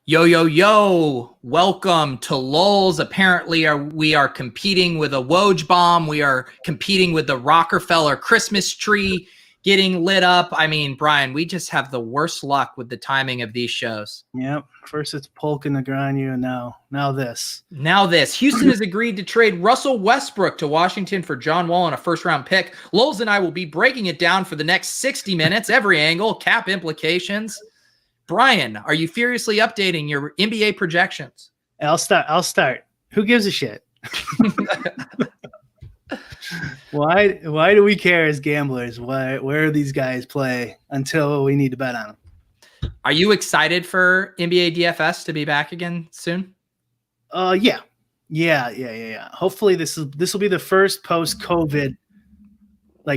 Yo, yo, yo, welcome to Lolz. Apparently we are competing with a Woj bomb. We are competing with the Rockefeller Christmas tree getting lit up. I mean, Brian, we just have the worst luck with the timing of these shows. Yep. First it's Polk and Negreanu, and now this. Now this. Houston has agreed to trade Russell Westbrook to Washington for John Wall and a first-round pick. Lolz and I will be breaking it down for the next 60 minutes, every angle, cap implications. Brian, are you furiously updating your NBA projections? I'll start. Who gives a shit? Why do we care as gamblers? Where these guys play until we need to bet on them? Are you excited for NBA DFS to be back again soon? Yeah. Hopefully this will be the first post-COVID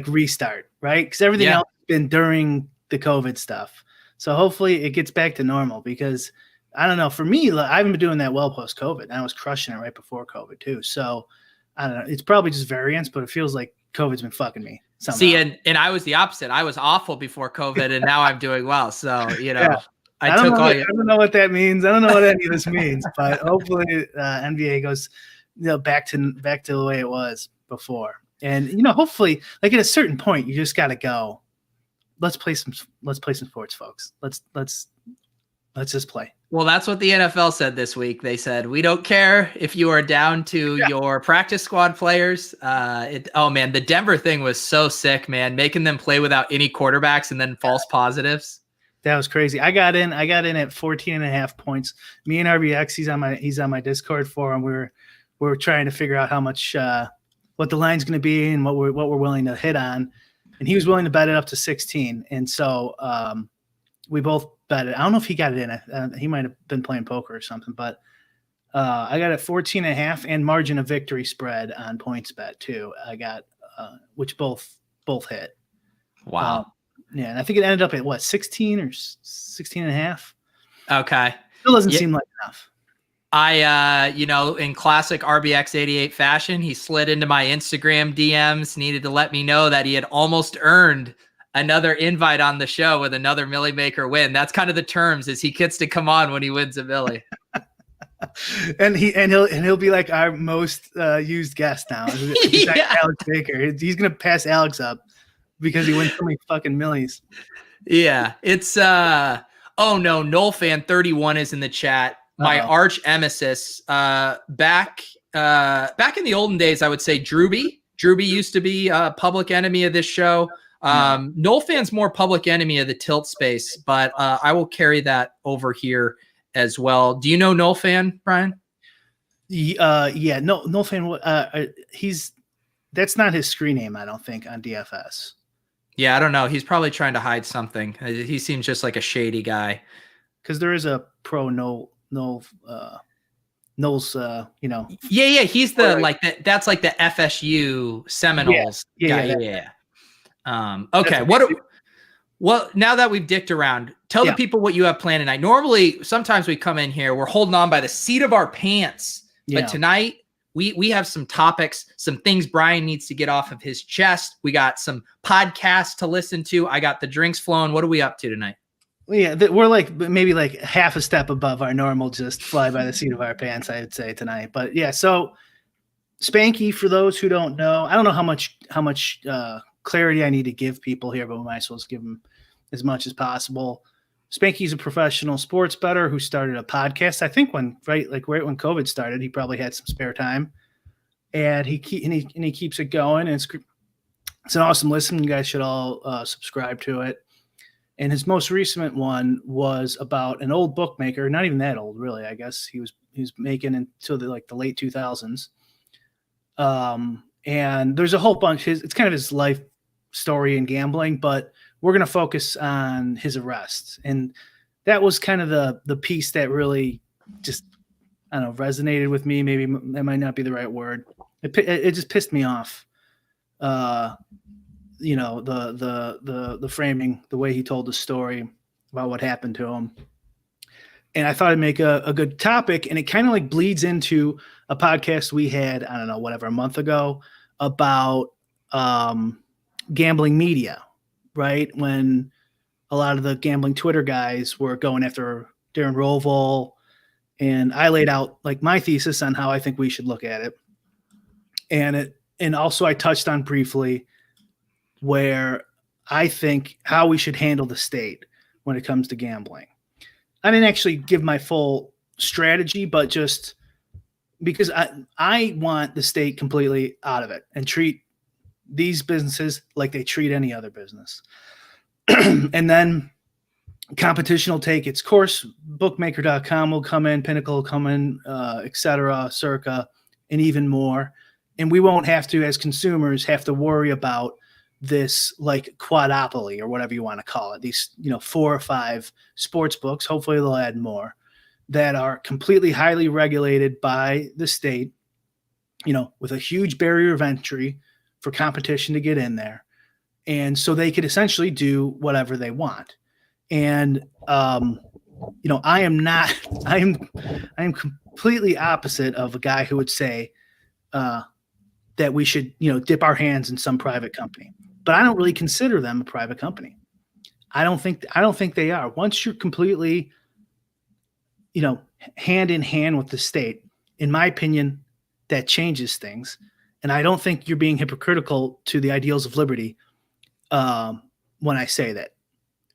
restart, right? Because everything else has been during the COVID stuff. So hopefully it gets back to normal, because I don't know. For me, I haven't been doing that well post-COVID, and I was crushing it right before COVID too. So I don't know. It's probably just variance, but it feels like COVID's been fucking me somehow. See, and I was the opposite. I was awful before COVID, and now I'm doing well. So, I don't know what that means. I don't know what any of this means, but hopefully NBA goes back to the way it was before. And hopefully, at a certain point, you just got to go. Let's play some sports, folks. Let's just play. Well, that's what the NFL said this week. They said, we don't care if you are down to your practice squad players. The Denver thing was so sick, man, making them play without any quarterbacks and then false positives. That was crazy. I got in at 14.5 points. Me and RBX, he's on my Discord forum. We're trying to figure out how much what the line's going to be and what we're willing to hit on. And he was willing to bet it up to 16. And so we both bet it. I don't know if he got it in. He might have been playing poker or something, but I got a 14.5 and margin of victory spread on PointsBet too. I got, which both hit. Wow. Yeah. And I think it ended up at 16 or 16.5. Okay. Still doesn't seem like enough. I, in classic RBX88 fashion, he slid into my Instagram DMs, needed to let me know that he had almost earned another invite on the show with another Millie Maker win. That's kind of the terms, is he gets to come on when he wins a Millie. and he'll be like our most used guest now. Alex Baker. He's gonna pass Alex up because he wins so many fucking Millies. Yeah, it's oh no, Noel fan 31 is in the chat. My arch emesis, back in the olden days, I would say Drewby. Drewby used to be a public enemy of this show. Noel fan's more public enemy of the tilt space, but I will carry that over here as well. Do you know Noel fan, Brian? Yeah, Noel fan. That's not his screen name, I don't think, on DFS. Yeah, I don't know. He's probably trying to hide something. He seems just like a shady guy. Because there is a pro Noel's, Yeah, he's the that's like the FSU Seminoles guy. Yeah. Okay. Well, now that we've dicked around, tell the people what you have planned tonight. Normally, sometimes we come in here, we're holding on by the seat of our pants, but tonight we have some topics, some things Brian needs to get off of his chest. We got some podcasts to listen to. I got the drinks flowing. What are we up to tonight? Yeah, we're maybe half a step above our normal just fly by the seat of our pants, I would say, tonight. But yeah, so Spanky, for those who don't know, I don't know how much clarity I need to give people here, but we might as well give them as much as possible. Spanky's a professional sports bettor who started a podcast. I think right when COVID started, he probably had some spare time, and he keeps it going. And it's an awesome listen. You guys should all subscribe to it. And his most recent one was about an old bookmaker, not even that old, really. I guess he was making until the late 2000s. And there's a whole bunch. It's kind of his life story in gambling, but we're going to focus on his arrest. And that was kind of the piece that really just, I don't know, resonated with me. Maybe that might not be the right word. It just pissed me off. The framing, the way he told the story about what happened to him. And I thought it'd make a good topic. And it kind of bleeds into a podcast we had, I don't know, a month ago about gambling media, right? When a lot of the gambling Twitter guys were going after Darren Rovell And I laid out like my thesis on how I think we should look at it. And also I touched on briefly where I think how we should handle the state when it comes to gambling. I didn't actually give my full strategy, but just because I want the state completely out of it and treat these businesses like they treat any other business. And then competition will take its course. Bookmaker.com will come in, Pinnacle will come in, et cetera, Circa, and even more. And we won't have to, as consumers, have to worry about this like quadopoly or whatever you want to call it. These, 4 or 5 sports books, hopefully they'll add more, that are completely highly regulated by the state, with a huge barrier of entry for competition to get in there. And so they could essentially do whatever they want. And, I am completely opposite of a guy who would say that we should, dip our hands in some private company, but I don't really consider them a private company. I don't think they are. Once you're completely, hand in hand with the state, in my opinion, that changes things. And I don't think you're being hypocritical to the ideals of liberty when I say that,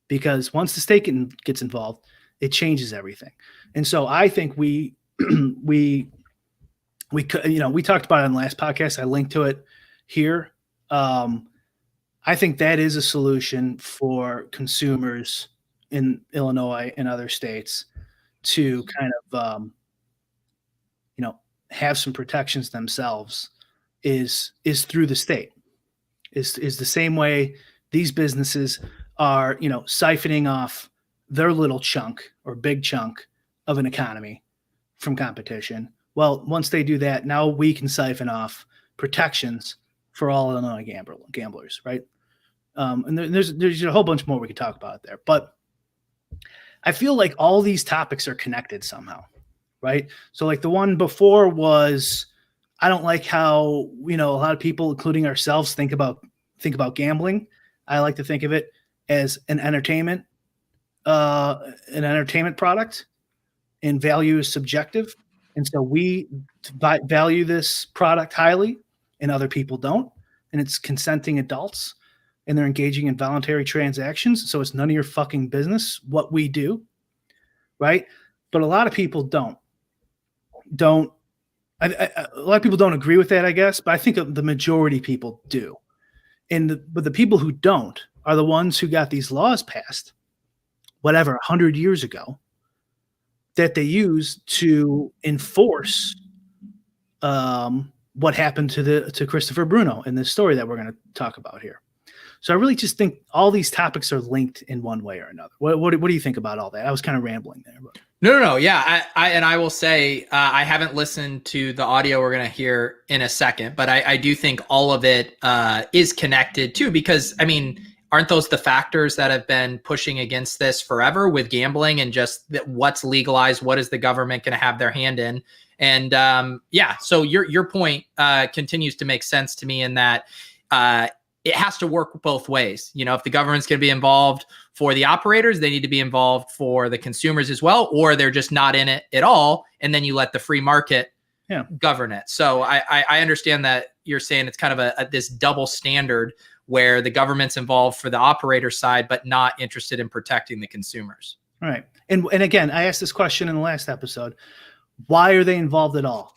because once the state gets involved, it changes everything. And so I think we talked about it on the last podcast. I linked to it here. I think that is a solution for consumers in Illinois and other states to kind of, have some protections themselves is through the state, is the same way these businesses are, siphoning off their little chunk or big chunk of an economy from competition. Well, once they do that, now we can siphon off protections for all Illinois gamblers, right? And there's a whole bunch more we could talk about there, but I feel like all these topics are connected somehow, right? So like the one before was, I don't like how, a lot of people, including ourselves, think about gambling. I like to think of it as an entertainment product, and value is subjective. And so we value this product highly and other people don't. And it's consenting adults and they're engaging in voluntary transactions. So it's none of your fucking business what we do. Right. But a lot of people don't. A lot of people don't agree with that, I guess. But I think the majority of people do. But the people who don't are the ones who got these laws passed, 100 years ago, that they use to enforce what happened to Christopher Bruno in this story that we're going to talk about here. So I really just think all these topics are linked in one way or another. What do you think about all that? I was kind of rambling there. But. No. Yeah. I will say, I haven't listened to the audio we're going to hear in a second, but I do think all of it is connected too, because aren't those the factors that have been pushing against this forever with gambling and just what's legalized? What is the government going to have their hand in? And so your point continues to make sense to me in that it has to work both ways. If the government's going to be involved for the operators, they need to be involved for the consumers as well, or they're just not in it at all. And then you let the free market govern it. So I understand that you're saying it's kind of this double standard where the government's involved for the operator side, but not interested in protecting the consumers. Right. And again, I asked this question in the last episode. Why are they involved at all?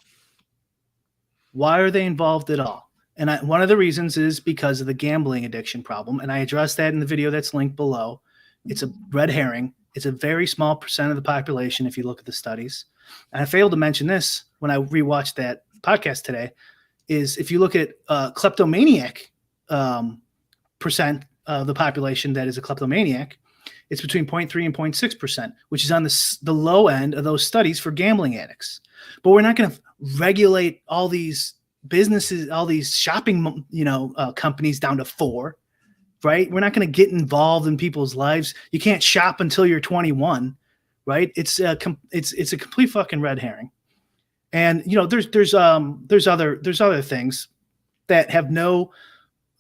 Why are they involved at all? And one of the reasons is because of the gambling addiction problem. And I addressed that in the video that's linked below. It's a red herring. It's a very small percent of the population if you look at the studies. And I failed to mention this when I rewatched that podcast today, is if you look at kleptomaniac percent of the population that is a kleptomaniac, it's between 0.3 and 0.6%, which is on the low end of those studies for gambling addicts. But we're not going to regulate all these businesses, all these shopping, companies down to 4, right? We're not going to get involved in people's lives. You can't shop until you're 21, right? It's a complete fucking red herring. And there's other things that have no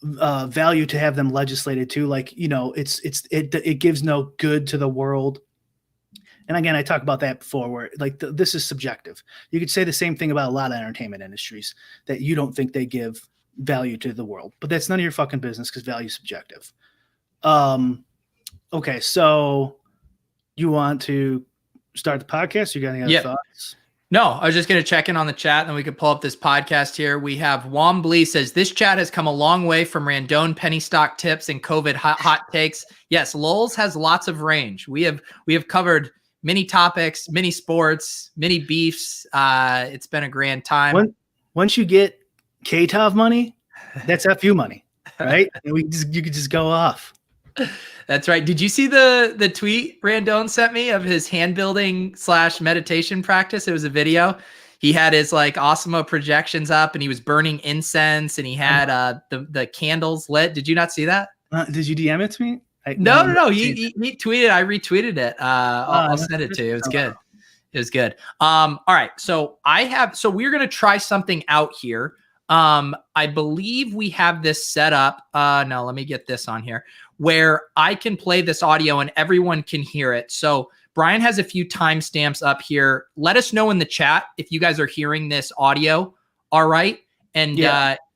value to have them legislated to, like it gives no good to the world. And again, I talked about that before, where like this is subjective. You could say the same thing about a lot of entertainment industries, that you don't think they give value to the world, but that's none of your fucking business, because value is subjective. Okay, so you want to start the podcast? You got any other thoughts? No, I was just going to check in on the chat, and then we could pull up this podcast here. We have Wombly says, this chat has come a long way from Randone penny stock tips and COVID hot takes. Yes, Lolz has lots of range. We have covered many topics, many sports, many beefs. It's been a grand time. Once you get KTOV money, that's FU money, right? And you could just go off. That's right. Did you see the tweet Randone sent me of his hand building / meditation practice? It was a video. He had his like Osmo projections up, and he was burning incense, and he had the candles lit. Did you not see that? Did you DM it to me? No. He tweeted. I retweeted it. I'll send it to you. It was good. It was good. All right. So we're going to try something out here. I believe we have this set up. No, let me get this on here where I can play this audio and everyone can hear it. So Brian has a few timestamps up here. Let us know in the chat if you guys are hearing this audio. All right. And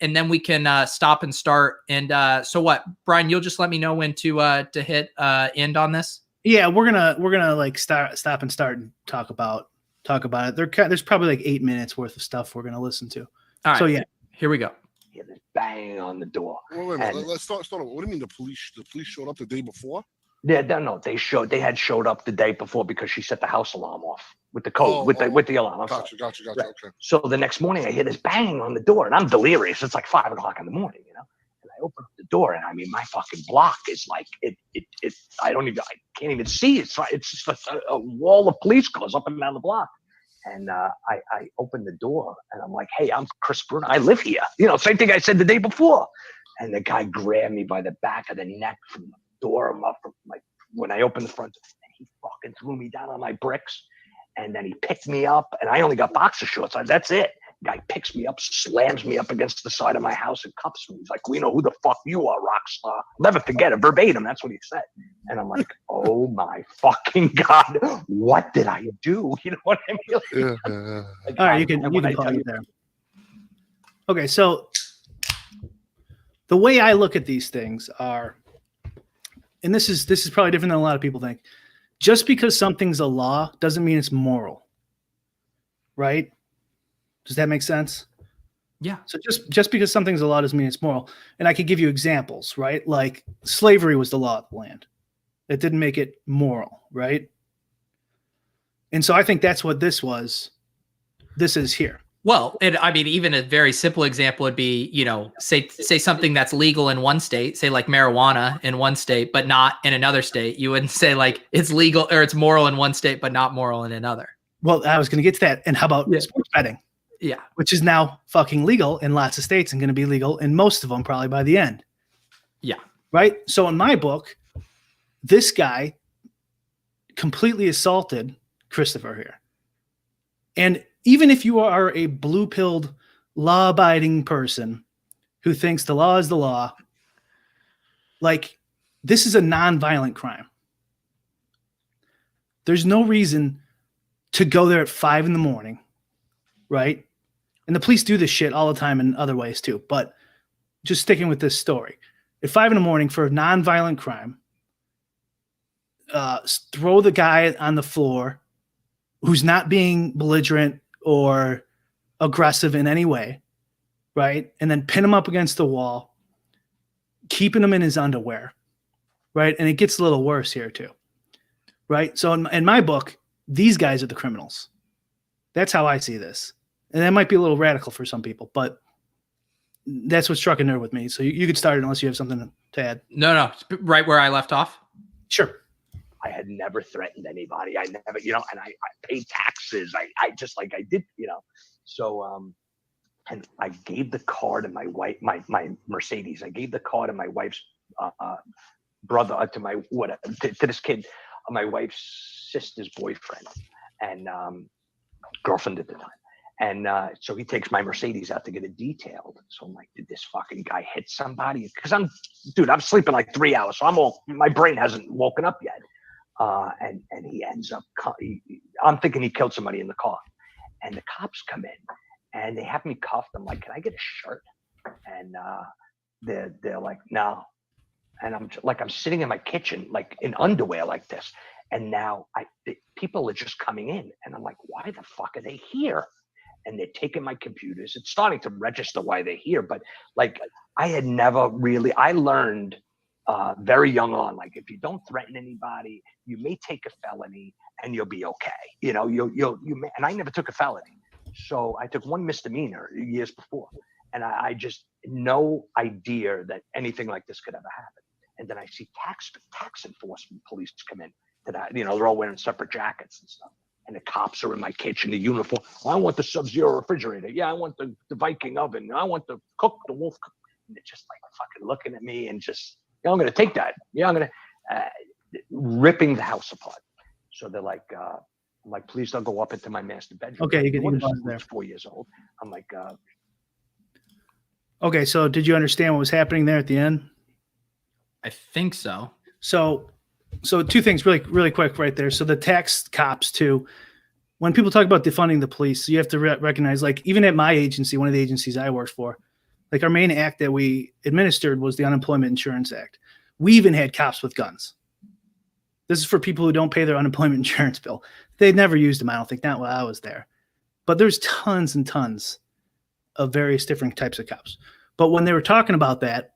then we can stop and start. And so what, Brian, you'll just let me know when to hit end on this. Yeah, we're gonna like stop and start and talk about it. There's probably like 8 minutes worth of stuff we're gonna listen to. All right. So yeah, here we go. Yeah, there's bang on the door. Wait a minute. Let's start. What do you mean the police showed up the day before? Yeah, no, they had showed up the day before because she set the house alarm off with the code, with the alarm. Gotcha. Right. Okay. So the next morning I hear this bang on the door, and I'm delirious. It's like 5 o'clock in the morning, you know. And I open up the door, and I mean, my fucking block is like it. I can't even see. It's just a wall of police cars up and down the block. And I opened the door, and I'm like, "Hey, I'm Chris Bruno. I live here." You know, same thing I said the day before. And the guy grabbed me by the back of the neck from the door. When I opened the front door, and he fucking threw me down on my bricks. And then he picked me up, and I only got boxer shorts. That's it. Guy picks me up, slams me up against the side of my house, and cuffs me. He's like, "We know who the fuck you are, rock star." I'll never forget it, verbatim. That's what he said. And I'm like, "Oh my fucking God, what did I do?" You know what I mean? Like, all right, you can pause it there. Okay, so the way I look at these things are, and this is probably different than a lot of people think. Just because something's a law doesn't mean it's moral, right? Does that make sense? Yeah. So just because something's a law doesn't mean it's moral. And I could give you examples, right? Like slavery was the law of the land. It didn't make it moral, right? And so I think that's what this is here. Well, I mean, even a very simple example would be, you know, say something that's legal in one state, say like marijuana in one state, but not in another state. You wouldn't say like it's legal or it's moral in one state, but not moral in another. Well, I was going to get to that. And how about sports betting? Yeah. Which is now fucking legal in lots of states and going to be legal in most of them probably by the end. Yeah. Right. So in my book, this guy completely assaulted Christopher here. And even if you are a blue-pilled, law-abiding person who thinks the law is the law, like, this is a non-violent crime. There's no reason to go there at 5 a.m, right? And the police do this shit all the time in other ways too, but just sticking with this story. At 5 a.m. for a non-violent crime, throw the guy on the floor who's not being belligerent or aggressive in any way, right? And then pin him up against the wall, keeping him in his underwear, right? And it gets a little worse here too, right? So in my book, these guys are the criminals. That's how I see this. And that might be a little radical for some people, but that's what struck a nerve with me. So you could start it unless you have something to add. No, right where I left off. Sure. I had never threatened anybody. I never, you know, and I paid taxes. I just like I did, you know. So and I gave the car to my wife, my Mercedes. I gave the car to my wife's brother, to my to this kid, my wife's sister's boyfriend and girlfriend at the time. And so he takes my Mercedes out to get it detailed. So I'm like, did this fucking guy hit somebody? Because I'm sleeping like 3 hours, so my brain hasn't woken up yet. And he ends up, I'm thinking he killed somebody in the car. And the cops come in and they have me cuffed. I'm like, can I get a shirt? And they're like, no. And I'm sitting in my kitchen, like in underwear like this. And now people are just coming in. And I'm like, why the fuck are they here? And they're taking my computers. It's starting to register why they're here. But like, I had never really, I learned very young on, like, if you don't threaten anybody, you may take a felony and you'll be okay. You know, you may, and I never took a felony. So I took one misdemeanor years before. And I just, no idea that anything like this could ever happen. And then I see tax enforcement police come in to that, you know, they're all wearing separate jackets and stuff. And the cops are in my kitchen, the uniform. I want the Sub-Zero refrigerator. Yeah, I want the Viking oven. I want the Wolf cook. And they're just like fucking looking at me and just, yeah, I'm going to take that. Yeah, I'm going to, ripping the house apart. So they're like, I'm like, please don't go up into my master bedroom. Okay, you can pause there. 4 years old. I'm like, okay, so did you understand what was happening there at the end? I think so. So two things really quick right there. So the tax cops too, when people talk about defunding the police, you have to recognize, like, even at my agency, one of the agencies I worked for, like, our main act that we administered was the Unemployment Insurance Act. We even had cops with guns. This is for people who don't pay their unemployment insurance bill. They'd never used them, I don't think, not while I was there. But there's tons and tons of various different types of cops. But when they were talking about that,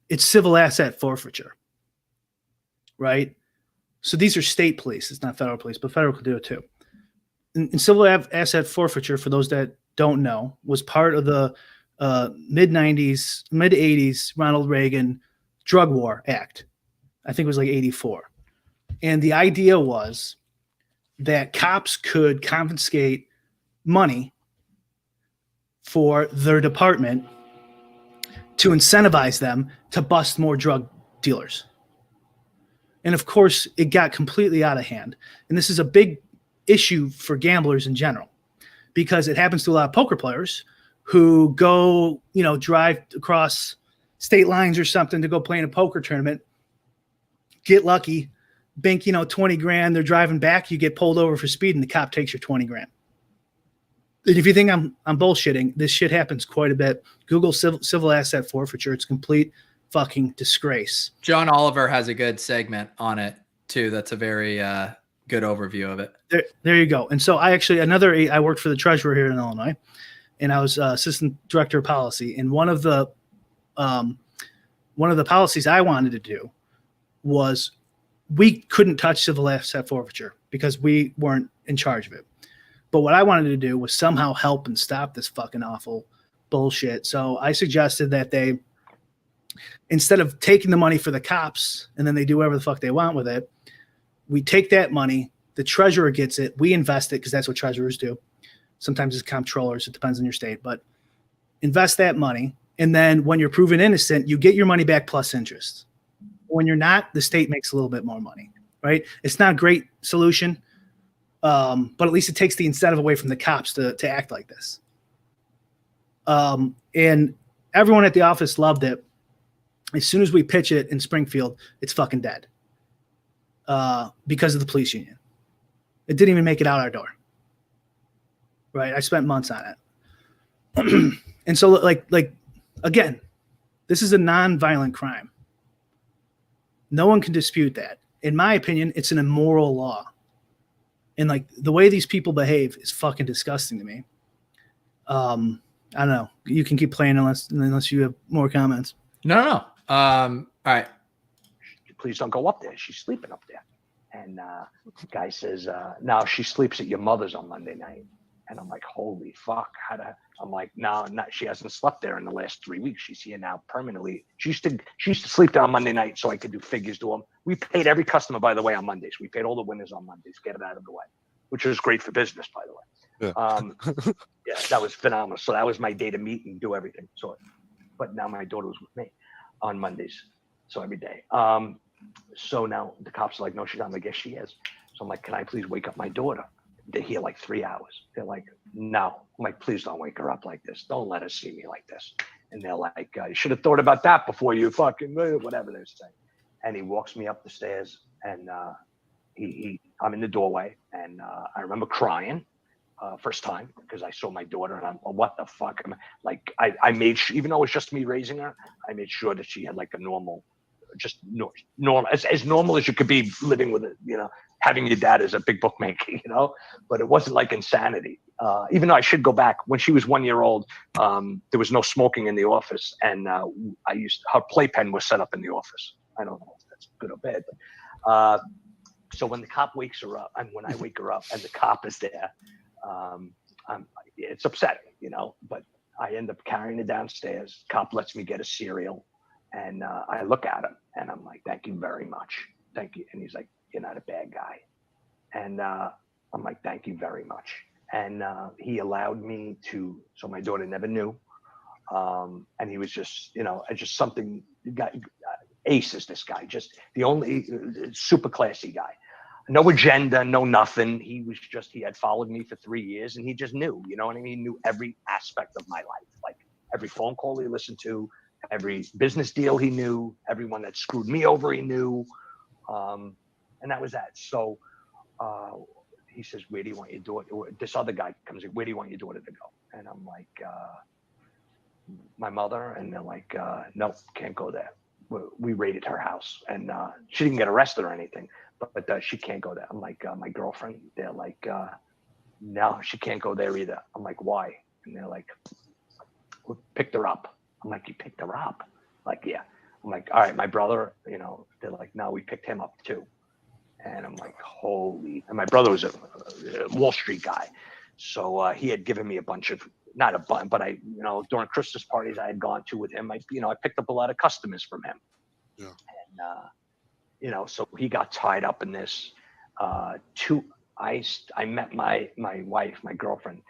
it's civil asset forfeiture, right? So these are state police. It's not federal police, but federal could do it too. And civil asset forfeiture, for those that don't know, was part of the mid-90s, mid-80s Ronald Reagan Drug War Act. I think it was like 84. And the idea was that cops could confiscate money for their department to incentivize them to bust more drug dealers. And of course, it got completely out of hand. And this is a big issue for gamblers in general, because it happens to a lot of poker players who go, you know, drive across state lines or something to go play in a poker tournament, get lucky, bank, 20 grand. They're driving back. You get pulled over for speed and the cop takes your 20 grand. And if you think I'm bullshitting, this shit happens quite a bit. Google civil asset forfeiture. It's complete fucking disgrace. John Oliver has a good segment on it too. That's a very good overview of it. There you go. And so I worked for the treasurer here in Illinois, and I was assistant director of policy. And one of the policies I wanted to do was we couldn't touch civil asset forfeiture because we weren't in charge of it. But what I wanted to do was somehow help and stop this fucking awful bullshit. So I suggested that they, instead of taking the money for the cops and then they do whatever the fuck they want with it, we take that money, the treasurer gets it, we invest it, because that's what treasurers do. Sometimes it's comptrollers, it depends on your state, but invest that money. And then when you're proven innocent, you get your money back plus interest. When you're not, the state makes a little bit more money, right? It's not a great solution, but at least it takes the incentive away from the cops to act like this. And everyone at the office loved it. As soon as we pitch it in Springfield, it's fucking dead because of the police union. It didn't even make it out our door. Right? I spent months on it. And so, like again, this is a non-violent crime. No one can dispute that. In my opinion, it's an immoral law. And like the way these people behave is fucking disgusting to me. I don't know. You can keep playing unless you have more comments. No. All right. Please don't go up there. She's sleeping up there. And the guy says, no, she sleeps at your mother's on Monday night. And I'm like, holy fuck. I'm like, no, she hasn't slept there in the last 3 weeks. She's here now permanently. She used to sleep there on Monday night so I could do figures to them. We paid every customer, by the way, on Mondays. We paid all the winners on Mondays, get it out of the way, which was great for business, by the way. Yeah. Yeah, that was phenomenal. So that was my day to meet and do everything. So, but now my daughter was with me on Mondays. So every day. So now the cops are like, no, she's not. I guess she is. So I'm like, can I please wake up my daughter? They're here like 3 hours. They're like, no. I'm like, please don't wake her up like this. Don't let her see me like this. And they're like, you should have thought about that before you fucking whatever they're saying. And he walks me up the stairs and I'm in the doorway, and I remember crying first time because I saw my daughter, and I'm, what the fuck? Like, I made sure, even though it was just me raising her, I made sure that she had like a normal, just normal, as normal as you could be living with it, you know, having your dad as a big bookmaker, you know, but it wasn't like insanity. Even though I should go back, when she was 1 year old, there was no smoking in the office, and her playpen was set up in the office. I don't know if that's good or bad, but so when the cop wakes her up, and when I wake her up and the cop is there, it's upsetting, you know, but I end up carrying her downstairs. Cop lets me get a cereal, and I look at him and I'm like, thank you very much. Thank you. And he's like, you're not a bad guy. And I'm like, thank you very much. And he allowed me to, so my daughter never knew. And he was just, you know, just something, Ace is this guy, just the only super classy guy. No agenda, no nothing. He was just, he had followed me for 3 years, and he just knew, you know what I mean? He knew every aspect of my life, like every phone call he listened to, every business deal he knew, everyone that screwed me over he knew. And that was that. So he says, where do you want your daughter? This other guy comes in, where do you want your daughter to go? And I'm like, my mother. And they're like, nope, can't go there. We raided her house, and she didn't get arrested or anything, but she can't go there. I'm like, my girlfriend, they're like, no, she can't go there either. I'm like, why? And they're like, we picked her up. I'm like, you picked her up? Like, yeah. I'm like, all right, my brother, you know, they're like, no, we picked him up too. And I'm like, holy, and my brother was a Wall Street guy. So he had given me a bunch of, not a bunch, but I, you know, during Christmas parties I had gone to with him, I picked up a lot of customers from him. Yeah. And, you know, so he got tied up in this. I met my wife, my girlfriend,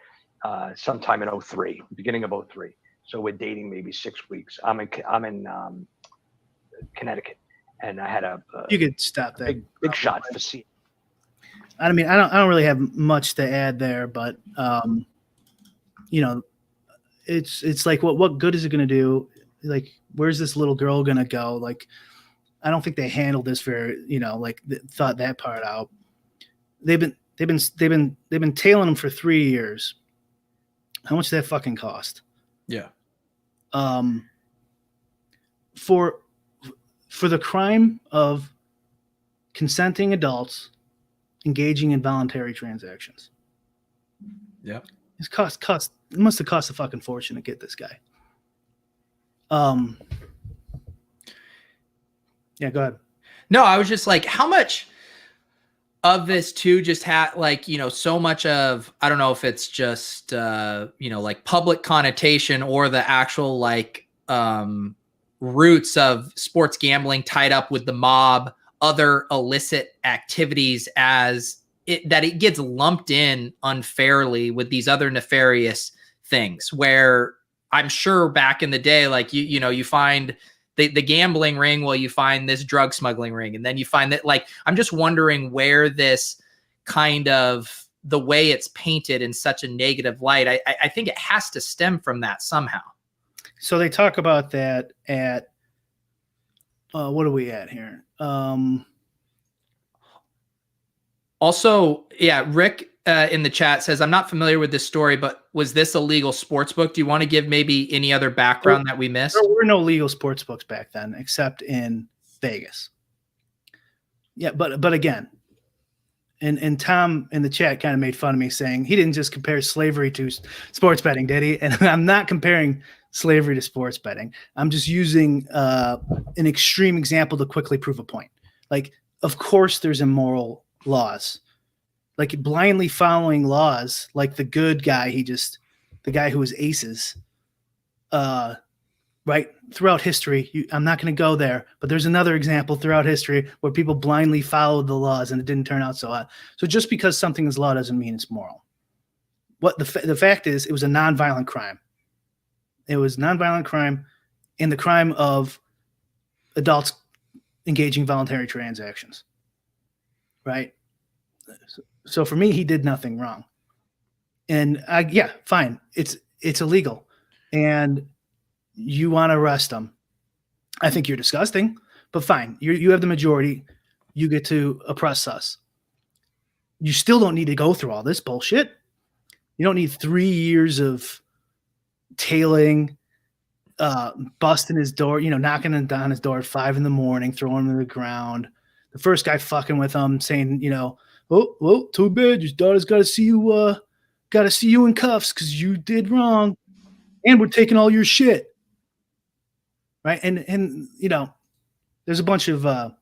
sometime in 2003, beginning of 2003. So we're dating maybe 6 weeks. I'm in Connecticut, and I had you could stop that big shot for C. I mean, I don't really have much to add there, but you know, it's like what good is it going to do? Like, where's this little girl going to go? Like, I don't think they handled this very, you know, like thought that part out. They've been tailing them for 3 years. How much did that fucking cost? Yeah. For the crime of consenting adults engaging in voluntary transactions. Yeah. It must have cost a fucking fortune to get this guy. Yeah, go ahead. No, I was just like, how much of this too just had like, you know, so much of, I don't know if it's just, you know, like public connotation or the actual like roots of sports gambling tied up with the mob, other illicit activities that it gets lumped in unfairly with these other nefarious things where I'm sure back in the day, like, you know, you find the gambling ring, well, you find this drug smuggling ring. And then you find that, like, I'm just wondering where this kind of the way it's painted in such a negative light. I think it has to stem from that somehow. So they talk about that at, what are we at here? Also, yeah, Rick in the chat says, I'm not familiar with this story, but was this a legal sports book? Do you want to give maybe any other background that we missed? There were no legal sports books back then, except in Vegas. Yeah, but again, and Tom in the chat kind of made fun of me saying he didn't just compare slavery to sports betting, did he? And I'm not comparing slavery to sports betting. I'm just using an extreme example to quickly prove a point. Like, of course there's immoral laws. Like blindly following laws, like the good guy, the guy who was aces, right? Throughout history, I'm not going to go there, but there's another example throughout history where people blindly followed the laws and it didn't turn out so hot. So just because something is law doesn't mean it's moral. What the fact is, it was a nonviolent crime. It was nonviolent crime in the crime of adults engaging voluntary transactions, right? So for me, he did nothing wrong. And yeah, fine. It's illegal. And you want to arrest him. I think you're disgusting, but fine. You have the majority. You get to oppress us. You still don't need to go through all this bullshit. You don't need 3 years of tailing, busting his door, knocking on his door at 5 a.m, throwing him to the ground. The first guy fucking with him, saying, oh, well, too bad. Your daughter's got to see you in cuffs because you did wrong, and we're taking all your shit, right? And there's a bunch of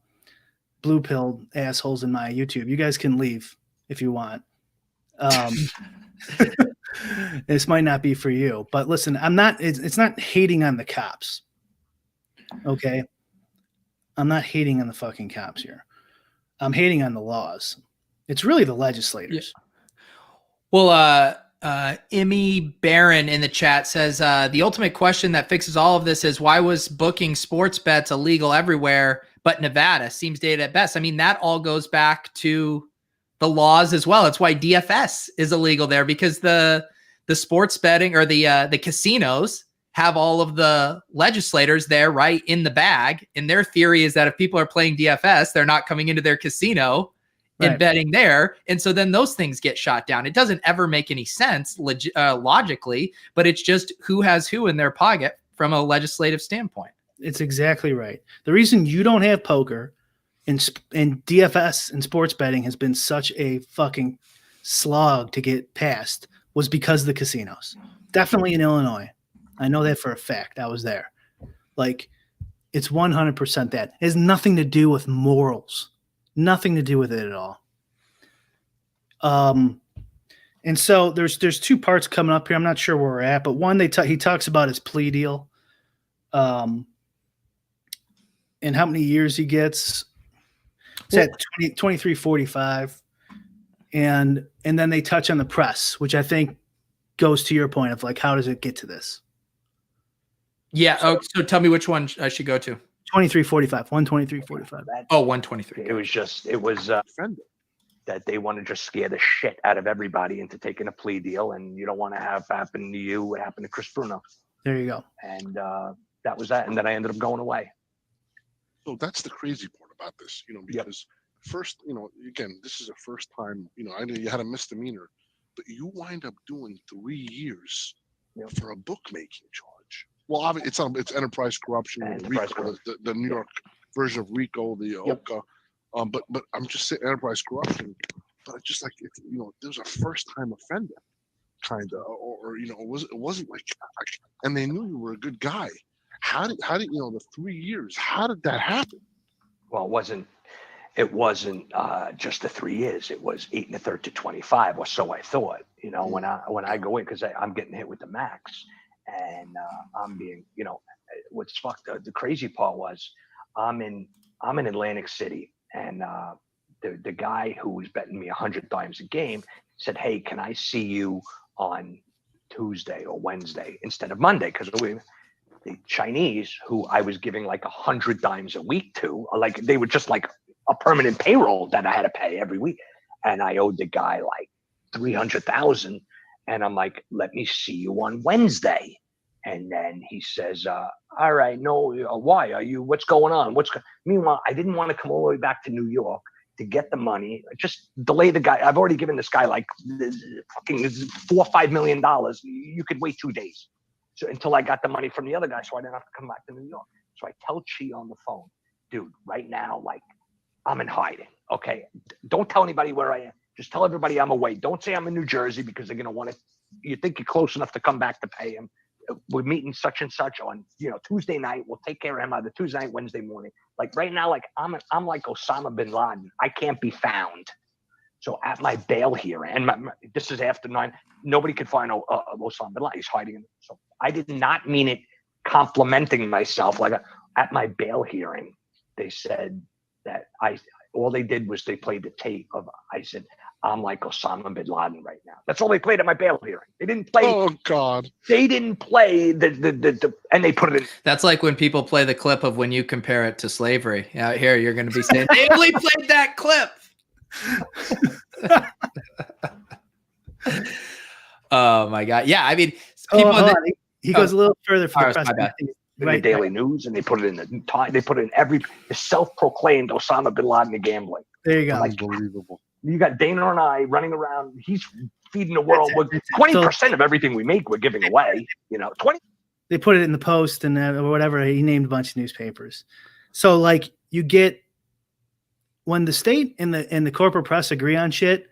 blue pill assholes in my YouTube. You guys can leave if you want. This might not be for you, but listen, it's not hating on the cops. Okay. I'm not hating on the fucking cops here. I'm hating on the laws. It's really the legislators. Yeah. Well, Emmy Barron in the chat says, the ultimate question that fixes all of this is why was booking sports bets illegal everywhere, but Nevada seems dated at best? I mean, that all goes back to the laws as well. It's why DFS is illegal there, because the sports betting or the casinos have all of the legislators there right in the bag. And their theory is that if people are playing DFS, they're not coming into their casino and betting there. And so then those things get shot down. It doesn't ever make any sense logically, but it's just who has who in their pocket from a legislative standpoint. It's exactly right. The reason you don't have poker and DFS and sports betting has been such a fucking slog to get past was because of the casinos. Definitely in Illinois. I know that for a fact. I was there. Like, it's 100% that. It has nothing to do with morals. Nothing to do with it at all. And so there's 2 parts coming up here. I'm not sure where we're at, but one, he talks about his plea deal, and how many years he gets. It's at 2345, and then they touch on the press, which I think goes to your point of like, how does it get to this? Yeah. So tell me which one I should go to. 2345, 12345. Oh, 123. It was that they want to just scare the shit out of everybody into taking a plea deal, and you don't want to have happen to you what happened to Chris Bruno. There you go. And that was that, and then I ended up going away. So that's the crazy part about this, because first, again, this is a first time, I know you had a misdemeanor, but you wind up doing 3 years for a bookmaking charge. Well, obviously, it's enterprise corruption, RICO, the New York version of RICO, the OCA. But I'm just saying enterprise corruption. But it's just like there's a first time offender, kind of, or it wasn't like, and they knew you were a good guy. How did the 3 years? How did that happen? Well, it wasn't just the 3 years. It was 8 1/3 to 25, or so I thought. When I go in, because I'm getting hit with the max, and I'm being, what's fucked. The crazy part was, I'm in Atlantic City, and the guy who was betting me 100 times a game said, "Hey, can I see you on Tuesday or Wednesday instead of Monday?" Because the Chinese, who I was giving like 100 dimes a week to, like they were just like a permanent payroll that I had to pay every week, and I owed the guy like 300,000, and I'm like, "Let me see you on Wednesday." And then he says, "All right, no, why are you? What's going on? Meanwhile, I didn't want to come all the way back to New York to get the money. Just delay the guy. I've already given this guy like fucking $4 or $5 million. You could wait 2 days." So until I got the money from the other guy, so I didn't have to come back to New York. So I tell Chi on the phone, "Dude, right now, like, I'm in hiding. Okay, don't tell anybody where I am. Just tell everybody I'm away. Don't say I'm in New Jersey, because they're gonna want to. You think you're close enough to come back to pay him. We're meeting such and such on Tuesday night. We'll take care of him either Tuesday night, Wednesday morning. Like right now, like I'm like Osama bin Laden. I can't be found." So at my bail hearing, and this is after 9, nobody could find Osama bin Laden. He's hiding. So I did not mean it complimenting myself. Like at my bail hearing, they said that all they did was they played the tape of, I said, "I'm like Osama bin Laden right now." That's all they played at my bail hearing. They didn't play. Oh God! They didn't play the and they put it in. That's like when people play the clip of when you compare it to slavery. Out here, you're going to be saying they only played that clip. Oh my God! Yeah, I mean, people. He goes a little further for the president. The Daily News, and they put it in the They put it in the self-proclaimed Osama bin Laden of gambling. There you go. Unbelievable. You got Dana and I running around. He's feeding the world with 20% of everything we make. We're giving away. 20. They put it in the Post and or whatever. He named a bunch of newspapers. So like you get when the state and the corporate press agree on shit,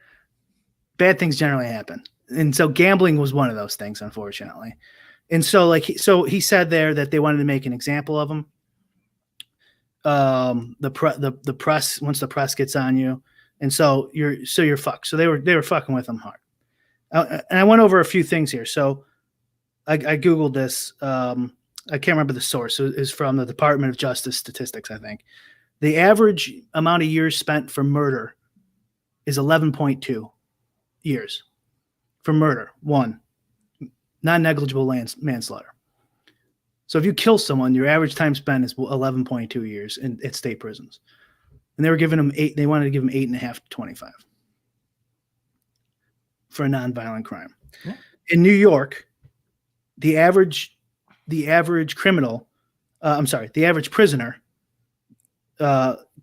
bad things generally happen. And so gambling was one of those things, unfortunately. And so he said there that they wanted to make an example of him. The press, once the press gets on you, and so you're fucked. So they were fucking with him hard. And I went over a few things here. So I Googled this. I can't remember the source. It is from the Department of Justice statistics, I think. The average amount of years spent for murder is 11.2 years for murder. One, non-negligible manslaughter. So if you kill someone, your average time spent is 11.2 years at state prisons. And they were giving him 8. They wanted to give him 8.5 to 25 for a nonviolent crime. Yeah. In New York, the average criminal, the average prisoner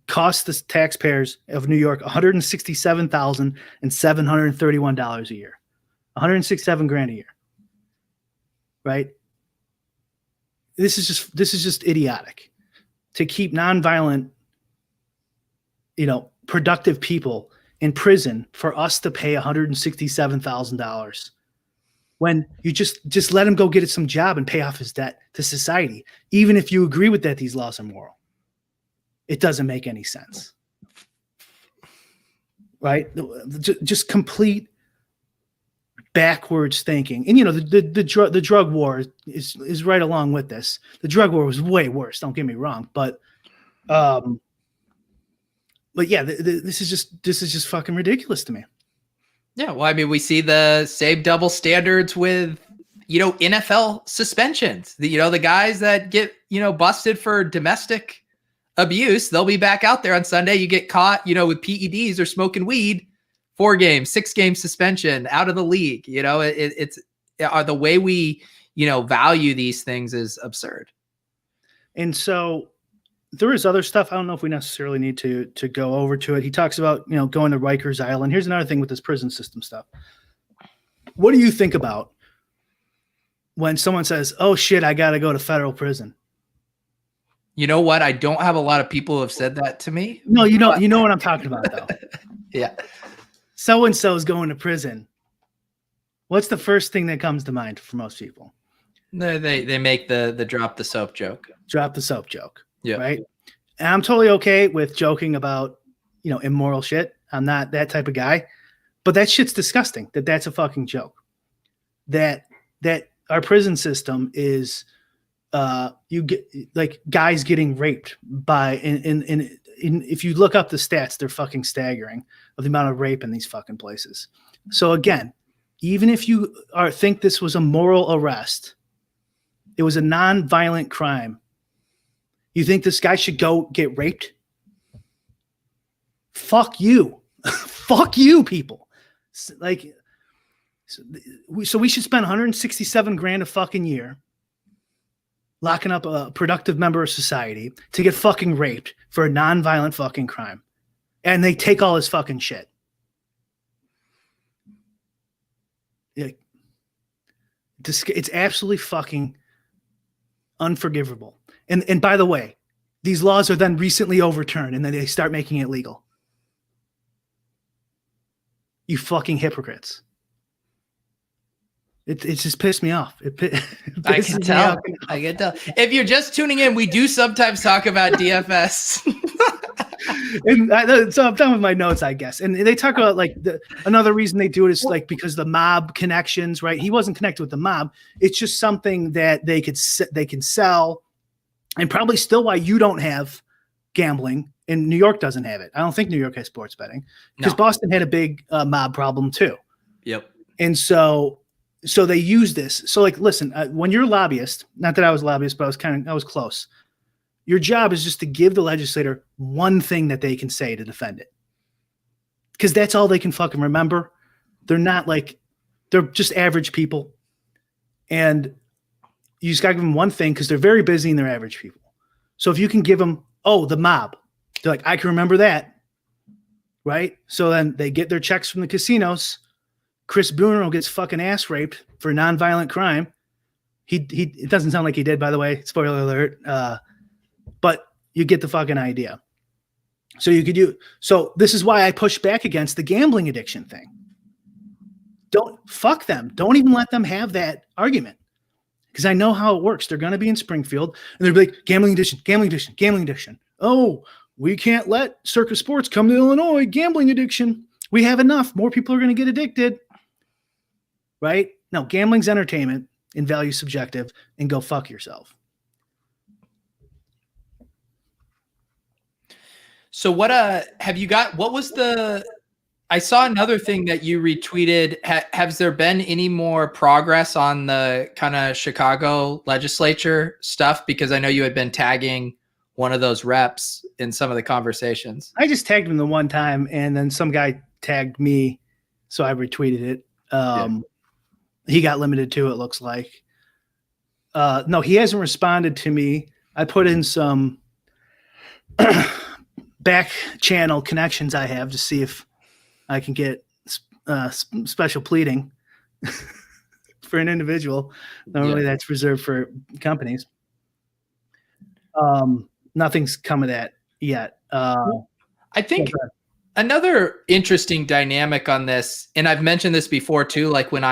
costs the taxpayers of New York $167,731 a year. $167,000 a year. Right? This is just idiotic to keep nonviolent, productive people in prison for us to pay $167,000 when you just let him go get some job and pay off his debt to society. Even if you agree with that, these laws are moral. It doesn't make any sense. Right? Just complete backwards thinking. And the drug war is right along with this. The drug war was way worse, don't get me wrong, but yeah, this is just fucking ridiculous to me. Yeah, well, I mean, we see the same double standards with NFL suspensions. The guys that get busted for domestic abuse, they'll be back out there on Sunday. You get caught with PEDs or smoking weed, 4 games, 6 game suspension, out of the league. It's the way we value these things is absurd. And so there is other stuff. I don't know if we necessarily need to go over to it. He talks about going to Rikers Island. Here's another thing with this prison system stuff. What do you think about when someone says, "Oh shit, I got to go to federal prison"? You know what? I don't have a lot of people who have said that to me. No, you know what I'm talking about, though. Yeah. So-and-so is going to prison. What's the first thing that comes to mind for most people? They make the drop the soap joke. Drop the soap joke. Yeah. Right. And I'm totally okay with joking about, immoral shit. I'm not that type of guy, but that shit's disgusting. That's a fucking joke. That our prison system is, you get like guys getting raped by, if you look up the stats, they're fucking staggering of the amount of rape in these fucking places. So again, even if you think this was a moral arrest, it was a non-violent crime. You think this guy should go get raped? Fuck you. Fuck you, people. So we should spend $167,000 a fucking year locking up a productive member of society to get fucking raped for a non-violent fucking crime. And they take all his fucking shit. It's absolutely fucking unforgivable. And by the way, these laws are then recently overturned and then they start making it legal. You fucking hypocrites. It just pissed me off. I can tell. I can tell. If you're just tuning in, we do sometimes talk about DFS. And so I'm done with my notes, I guess. And they talk about another reason they do it is because the mob connections, right? He wasn't connected with the mob. It's just something that they can sell, and probably still why you don't have gambling and New York doesn't have it. I don't think New York has sports betting because Boston had a big mob problem too. Yep. And so they use this. So listen, when you're a lobbyist, not that I was a lobbyist, but I was close. Your job is just to give the legislator one thing that they can say to defend it. Because that's all they can fucking remember. They're not they're just average people. And you just got to give them one thing because they're very busy and they're average people. So if you can give them, the mob, they're like, I can remember that. right? So then they get their checks from the casinos. Chris Bruno gets fucking ass raped for nonviolent crime. It doesn't sound like he did, by the way. Spoiler alert. But you get the fucking idea. So this is why I push back against the gambling addiction thing. Don't fuck them. Don't even let them have that argument. Because I know how it works. They're going to be in Springfield and they'll be like, gambling addiction, gambling addiction, gambling addiction. Oh, we can't let Circus Sports come to Illinois. Gambling addiction. We have enough. More people are going to get addicted. Right? No, gambling's entertainment and value subjective, and go fuck yourself. So what have you got? What was I saw another thing that you retweeted. Has there been any more progress on the kind of Chicago legislature stuff? Because I know you had been tagging one of those reps in some of the conversations. I just tagged him the one time, and then some guy tagged me, so I retweeted it. He got limited too, it looks like. No, he hasn't responded to me. I put in some back channel connections I have to see if I can get special pleading for an individual. Normally that's reserved for companies. Nothing's come of that yet. I think another interesting dynamic on this, and I've mentioned this before too, like when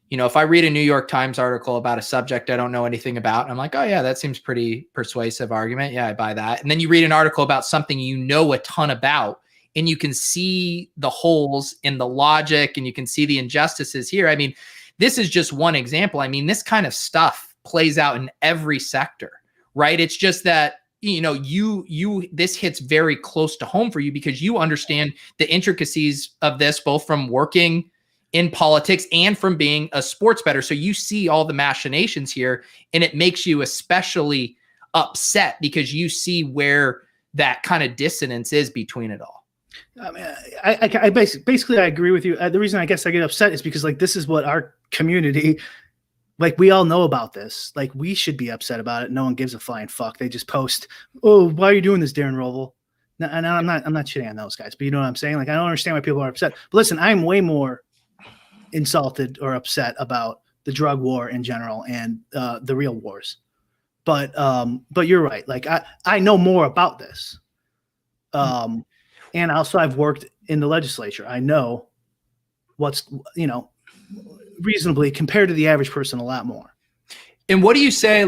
if I read a New York Times article about a subject I don't know anything about, and I'm like, oh yeah, that seems pretty persuasive argument. Yeah, I buy that. And then you read an article about something you know a ton about, and you can see the holes in the logic and you can see the injustices here. I mean, this is just one example. I mean, this kind of stuff plays out in every sector, right? It's just that, this hits very close to home for you because you understand the intricacies of this, both from working in politics and from being a sports bettor. So you see all the machinations here, and it makes you especially upset because you see where that kind of dissonance is between it all. I mean, I basically I agree with you. The reason I guess I get upset is because this is what our community, we all know about this. We should be upset about it. No one gives a flying fuck. They just post, "Oh, why are you doing this, Darren Rovell?" And I'm not shitting on those guys, but you know what I'm saying? I don't understand why people are upset. But listen, I'm way more insulted or upset about the drug war in general and the real wars. But you're right. I know more about this. And also I've worked in the legislature. I know what's, reasonably compared to the average person, a lot more. And what do you say,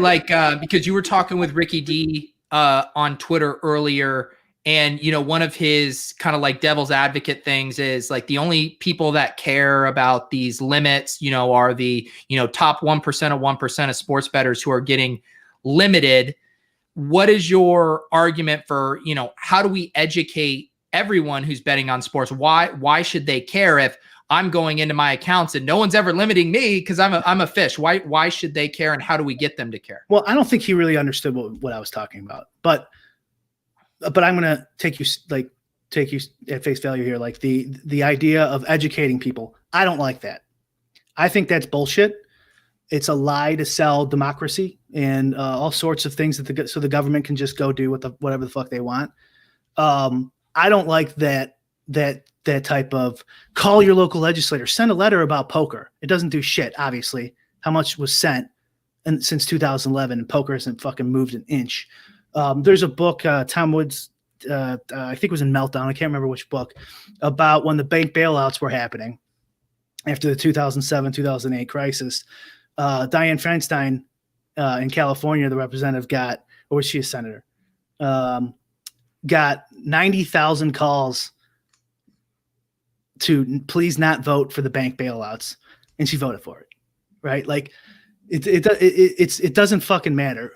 because you were talking with Ricky D on Twitter earlier, and, one of his kind of devil's advocate things is the only people that care about these limits, are the, top 1% of 1% of sports bettors who are getting limited. What is your argument for, how do we educate everyone who's betting on sports? Why should they care if I'm going into my accounts and no one's ever limiting me because I'm a fish? Why should they care, and how do we get them to care? Well, I don't think he really understood what I was talking about, but I'm going to take you at face value here. The idea of educating people, I don't like that. I think that's bullshit. It's a lie to sell democracy and all sorts of things so the government can just go do whatever the fuck they want. I don't like that type of call your local legislator, send a letter about poker. It doesn't do shit, obviously. How much was sent since 2011, and poker hasn't fucking moved an inch. There's a book, Tom Woods, I think it was in Meltdown, I can't remember which book, about when the bank bailouts were happening after the 2007-2008 crisis. Dianne Feinstein in California, the representative or was she a senator? Got 90,000 calls to please not vote for the bank bailouts, and she voted for it, right? It doesn't fucking matter.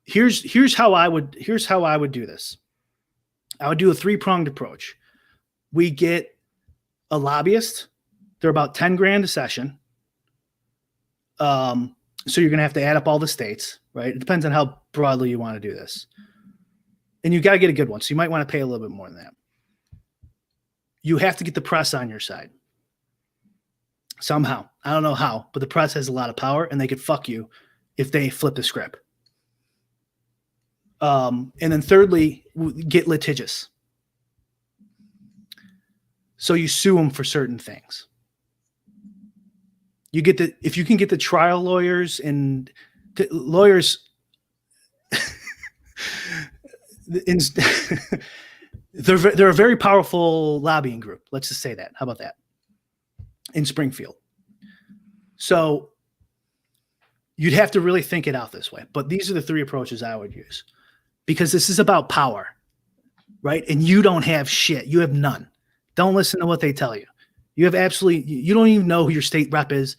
Here's how I would do this. I would do a 3-pronged approach. We get a lobbyist. They're about 10 grand a session. So you're going to have to add up all the states, right? It depends on how broadly you want to do this. And you got to get a good one. So you might want to pay a little bit more than that. You have to get the press on your side. Somehow. I don't know how, but the press has a lot of power, and they could fuck you if they flip the script. And then thirdly, get litigious. So you sue them for certain things. If you can get the trial lawyers and lawyers, they're a very powerful lobbying group. Let's just say that. How about that? In Springfield. So you'd have to really think it out this way. But these are the three approaches I would use, because this is about power, right? And you don't have shit. You have none. Don't listen to what they tell you. You have you don't even know who your state rep is.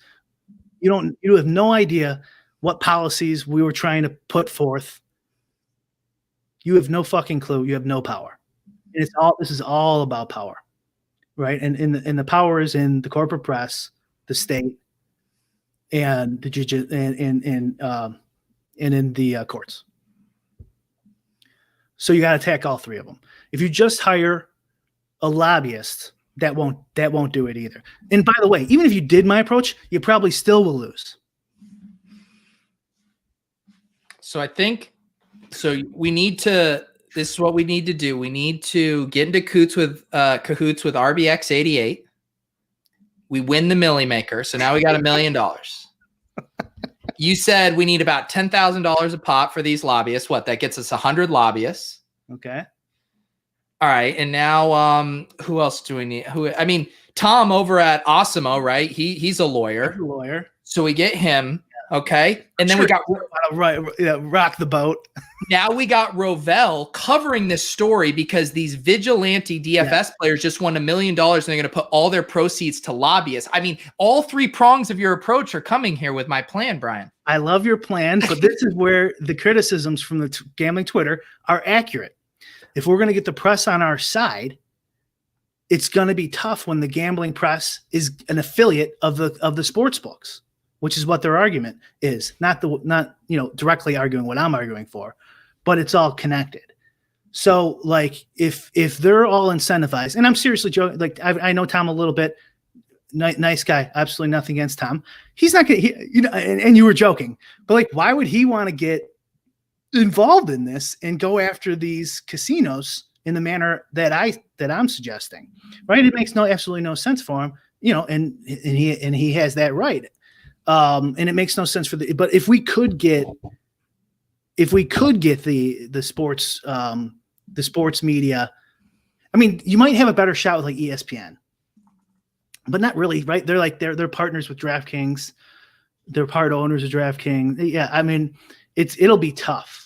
You have no idea what policies we were trying to put forth. You have no fucking clue. You have no power. And this is all about power, right? And the power is in the corporate press, the state, and the and in the courts. So you got to attack all three of them. If you just hire a lobbyist, that won't do it either. And by the way, even if you did my approach, you probably still will lose. So I think we need to. This is what we need to do. We need to get into cahoots with RBX 88. We win the Millie Maker, so now we got $1 million. You said we need about $10,000 a pop for these lobbyists. What, that gets us 100 lobbyists? Okay. All right, and now who else do we need? Tom over at Osimo, right? He's a lawyer. He's a lawyer. So we get him. Okay. And then we got rock the boat. Now we got Rovell covering this story because these vigilante DFS players just won $1 million and they're going to put all their proceeds to lobbyists. I mean, all three prongs of your approach are coming here with my plan, Brian. I love your plan, but this is where the criticisms from the gambling Twitter are accurate. If we're going to get the press on our side, it's going to be tough when the gambling press is an affiliate of the sports books, which is what their argument is. Not directly arguing what I'm arguing for, but it's all connected. So like if they're all incentivized, and I'm seriously joking, like I know Tom a little bit, nice guy, absolutely nothing against Tom. He's not going to, and you were joking, but like, why would he want to get involved in this and go after these casinos in the manner that I'm suggesting, right? It makes absolutely no sense for him, and he has that right. And it makes no sense but if we could get the sports media, I mean, you might have a better shot with like ESPN, but not really, right? They're partners with DraftKings. They're part owners of DraftKings. Yeah. I mean, it'll be tough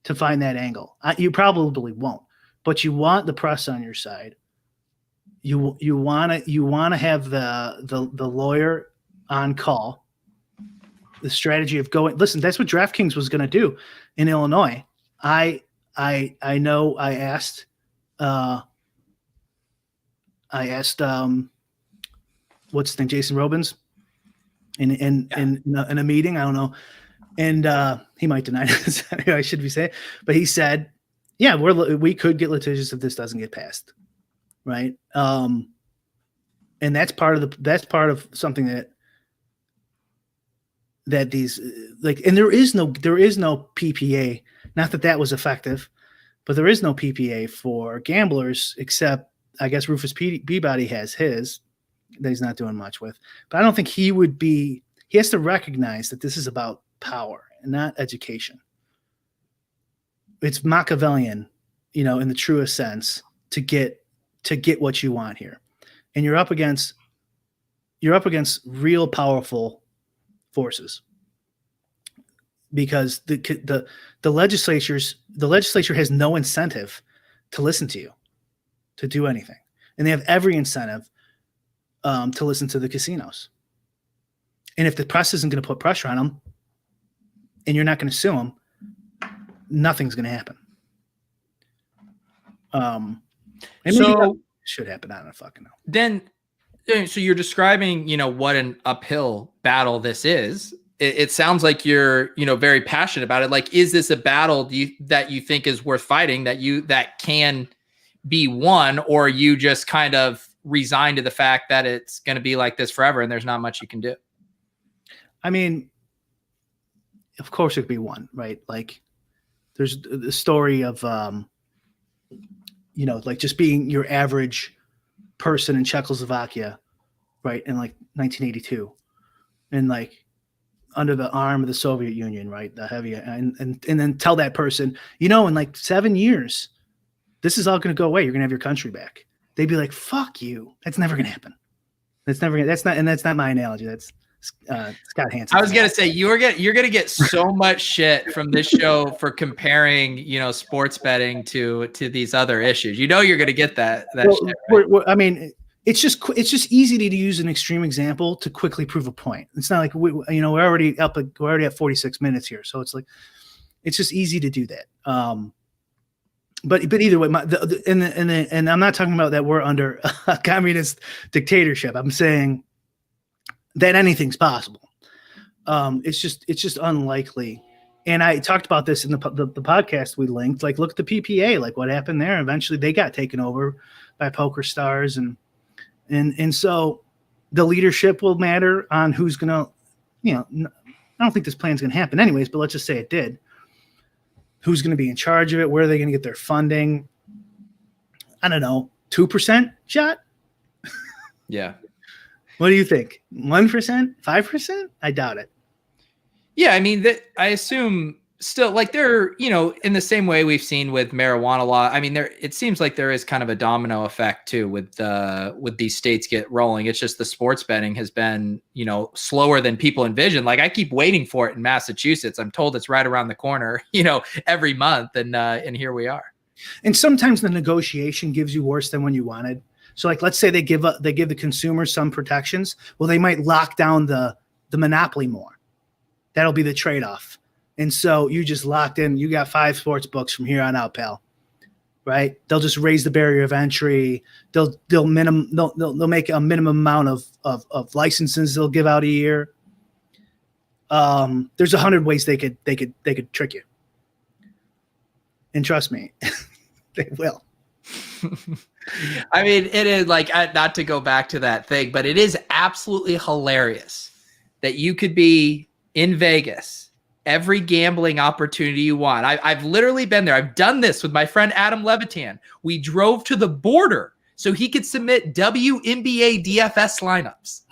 to find that angle. You probably won't, but you want the press on your side. You want to have the lawyer on call. The strategy of going, listen, that's what DraftKings was going to do in Illinois. I know I asked what's his name, Jason Robins in a meeting, I don't know, and he might deny this. I should be saying, but he said, yeah, we could get litigious if this doesn't get passed, right? And that's part of something that these like, and there is no PPA. Not that was effective, but there is no PPA for gamblers except I guess Rufus Peabody has his that he's not doing much with. But I don't think he would be. He has to recognize that this is about power and not education. It's Machiavellian, in the truest sense, to get what you want here, and you're up against real powerful forces, because the legislature has no incentive to listen to you, to do anything, and they have every incentive to listen to the casinos. And if the press isn't going to put pressure on them, and you're not going to sue them, nothing's going to happen. So should happen. I don't fucking know. Then, so you're describing, what an uphill battle this is. It sounds like you're, very passionate about it. Like, is this a battle that you think is worth fighting, that can be won, or you just kind of resign to the fact that it's going to be like this forever and there's not much you can do? I mean, of course it could be won, right? Like, there's the story of, like just being your average person in Czechoslovakia, right, in like 1982, and like under the arm of the Soviet Union, right, the heavy, and then tell that person, in like 7 years, this is all going to go away. You're going to have your country back. They'd be like, fuck you. That's never going to happen. That's not my analogy. That's Scott Hansen. I was gonna say you're gonna get so much shit from this show for comparing, sports betting to these other issues. You're gonna get that shit. Right? I mean, it's just easy to use an extreme example to quickly prove a point. It's not like we're already at 46 minutes here, so it's like it's just easy to do that. But either way, and I'm not talking about that we're under a communist dictatorship. I'm saying that anything's possible. It's just unlikely. And I talked about this in the podcast we linked. Like, look at the PPA. Like, what happened there? Eventually, they got taken over by poker stars, and so the leadership will matter on who's gonna. I don't think this plan's gonna happen anyways. But let's just say it did. Who's going to be in charge of it? Where are they going to get their funding? I don't know. 2% shot? Yeah. What do you think? 1%? 5%? I doubt it. Yeah, I mean, I assume still, like, they're, in the same way we've seen with marijuana law. I mean, it seems like there is kind of a domino effect too with these states get rolling. It's just the sports betting has been, slower than people envision. Like, I keep waiting for it in Massachusetts. I'm told it's right around the corner, every month, and here we are. And sometimes the negotiation gives you worse than when you wanted. So, like, let's say they give the consumer some protections. Well, they might lock down the monopoly more. That'll be the trade-off. And so you just locked in. You got 5 sports books from here on out, pal. Right? They'll just raise the barrier of entry. They'll make a minimum amount of licenses they'll give out a year. There's 100 ways they could trick you. And trust me, they will. I mean, it is like, not to go back to that thing, but it is absolutely hilarious that you could be in Vegas. Every gambling opportunity you want. I've literally been there. I've done this with my friend Adam Levitan. We drove to the border so he could submit WNBA DFS lineups.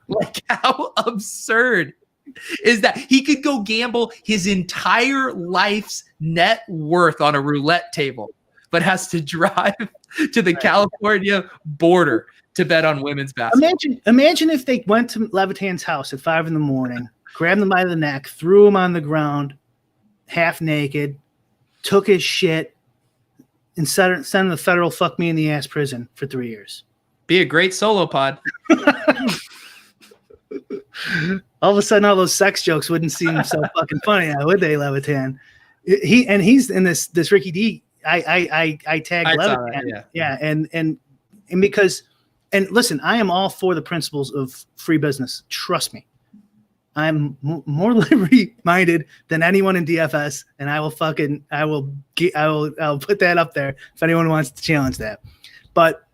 Like, how absurd is that? He could go gamble his entire life's net worth on a roulette table, but has to drive to the California border to bet on women's basketball. Imagine if they went to Levitan's house at 5 a.m, grabbed him by the neck, threw him on the ground, half naked, took his shit, and sent him to federal fuck me in the ass prison for 3 years. Be a great solo pod. All of a sudden, all those sex jokes wouldn't seem so fucking funny now, would they, Levitan? He's in this Ricky D. I tagged Levitan. That, yeah, and because, and listen, I am all for the principles of free business. Trust me. I'm more liberty minded than anyone in DFS, and I'll put that up there if anyone wants to challenge that. But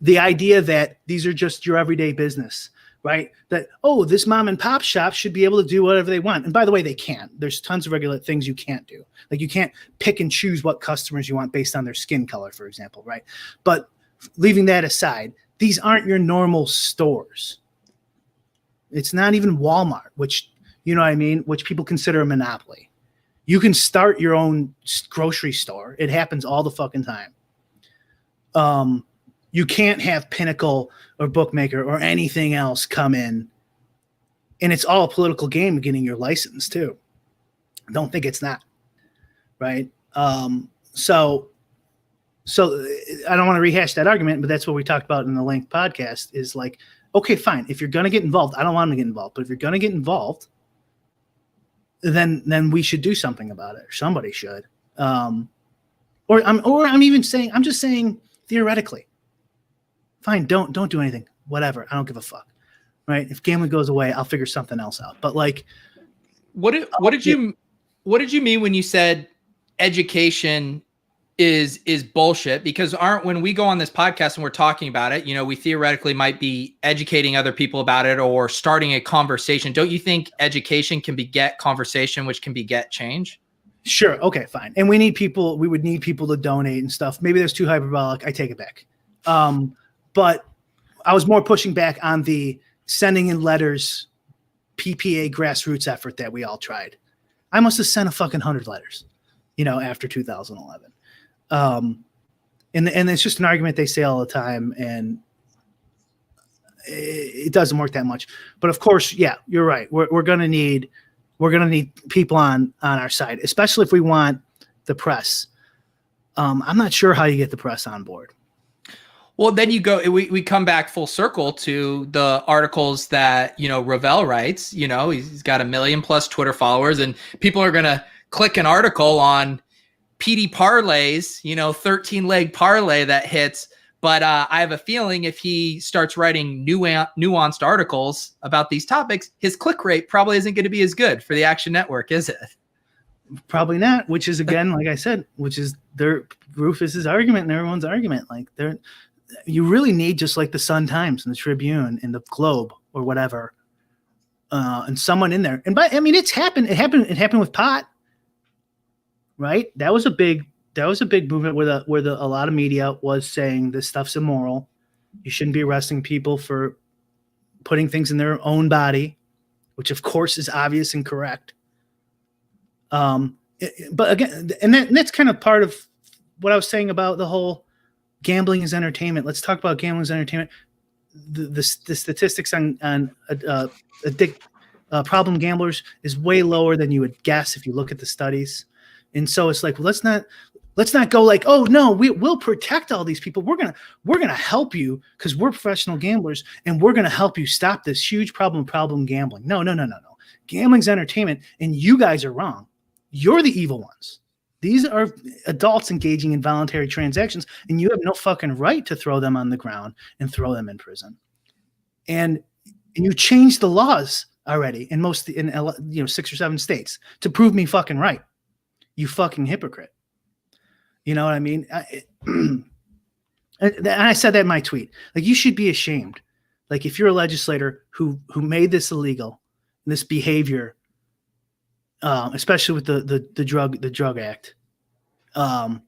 the idea that these are just your everyday business, right? That, this mom and pop shop should be able to do whatever they want. And by the way, they can. There's tons of regular things you can't do. Like, you can't pick and choose what customers you want based on their skin color, for example, right? But leaving that aside, these aren't your normal stores. It's not even Walmart, which, which people consider a monopoly. You can start your own grocery store. It happens all the fucking time. You can't have Pinnacle or Bookmaker or anything else come in. And it's all a political game getting your license too. Don't think it's not. Right? So I don't want to rehash that argument, but that's what we talked about in the Link podcast is like, okay, fine. If you're going to get involved, I don't want to get involved, but if you're going to get involved, then we should do something about it, or somebody should. I'm just saying theoretically, fine. Don't do anything, whatever. I don't give a fuck. Right. If gambling goes away, I'll figure something else out. But like, what did you mean when you said education is bullshit? Because when we go on this podcast and we're talking about it, we theoretically might be educating other people about it or starting a conversation. Don't you think education can beget conversation, which can beget change? Sure. Okay, fine. And we would need people to donate and stuff. Maybe that's too hyperbolic. I take it back. But I was more pushing back on the sending in letters, PPA grassroots effort that we all tried. I must have sent a fucking 100 letters, after 2011. And it's just an argument they say all the time, and it doesn't work that much. But of course, yeah, you're right. We're gonna need people on our side, especially if we want the press. I'm not sure how you get the press on board. Well, then we come back full circle to the articles that, Ravel writes. He's got 1 million+ Twitter followers, and people are going to click an article on PD parlays, 13-leg parlay that hits. But I have a feeling if he starts writing nuanced articles about these topics, his click rate probably isn't going to be as good for the Action Network, is it? Probably not, which is, again, like I said, which is Rufus's argument and everyone's argument. Like, you really need, just like the Sun-Times and the Tribune and the Globe or whatever, and someone in there. And it's happened. It happened with pot, right? That was a big movement where a lot of media was saying this stuff's immoral. You shouldn't be arresting people for putting things in their own body, which of course is obvious and correct. But again, and that's kind of part of what I was saying about the whole gambling is entertainment. Let's talk about gambling as entertainment. The statistics on problem gamblers is way lower than you would guess if you look at the studies. And so it's like, well, let's not go like, oh no, we'll protect all these people. We're gonna help you because we're professional gamblers, and we're gonna help you stop this huge problem gambling. No. Gambling's entertainment, and you guys are wrong. You're the evil ones. These are adults engaging in voluntary transactions, and you have no fucking right to throw them on the ground and throw them in prison. And you changed the laws already in 6 or 7 states to prove me fucking right. You fucking hypocrite. You know what I mean? And I said that in my tweet. Like, you should be ashamed. Like, if you're a legislator who made this illegal, this behavior, especially with the drug act, and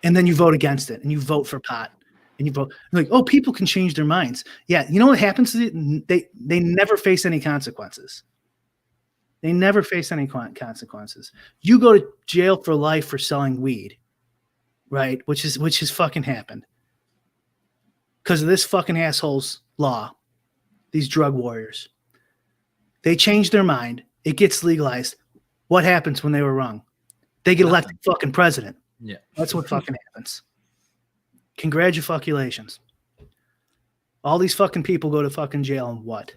then you vote against it and you vote for pot, and you vote like, oh, people can change their minds. Yeah, you know what happens to it? They never face any consequences. They never face any consequences. You go to jail for life for selling weed, right? Which has fucking happened because of this fucking asshole's law. These drug warriors. They change their mind. It gets legalized. What happens when they were wrong? They get elected fucking president. Yeah. That's what fucking happens. Congratulations. All these fucking people go to fucking jail, and what?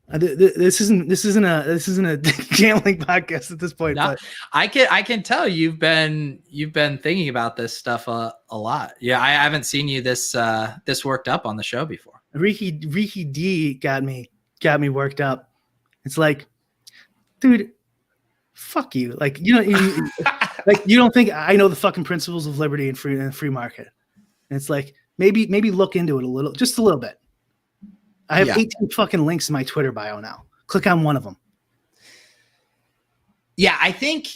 This isn't a gambling podcast at this point. No, but I can tell you've been thinking about this stuff a lot. Yeah, I haven't seen you this worked up on the show before. Ricky D got me worked up. It's like, dude, fuck you. Like, you don't think I know the fucking principles of liberty and free market. And it's like, maybe look into it just a little bit. I have 18 fucking links in my Twitter bio now. Click on one of them. Yeah, I think,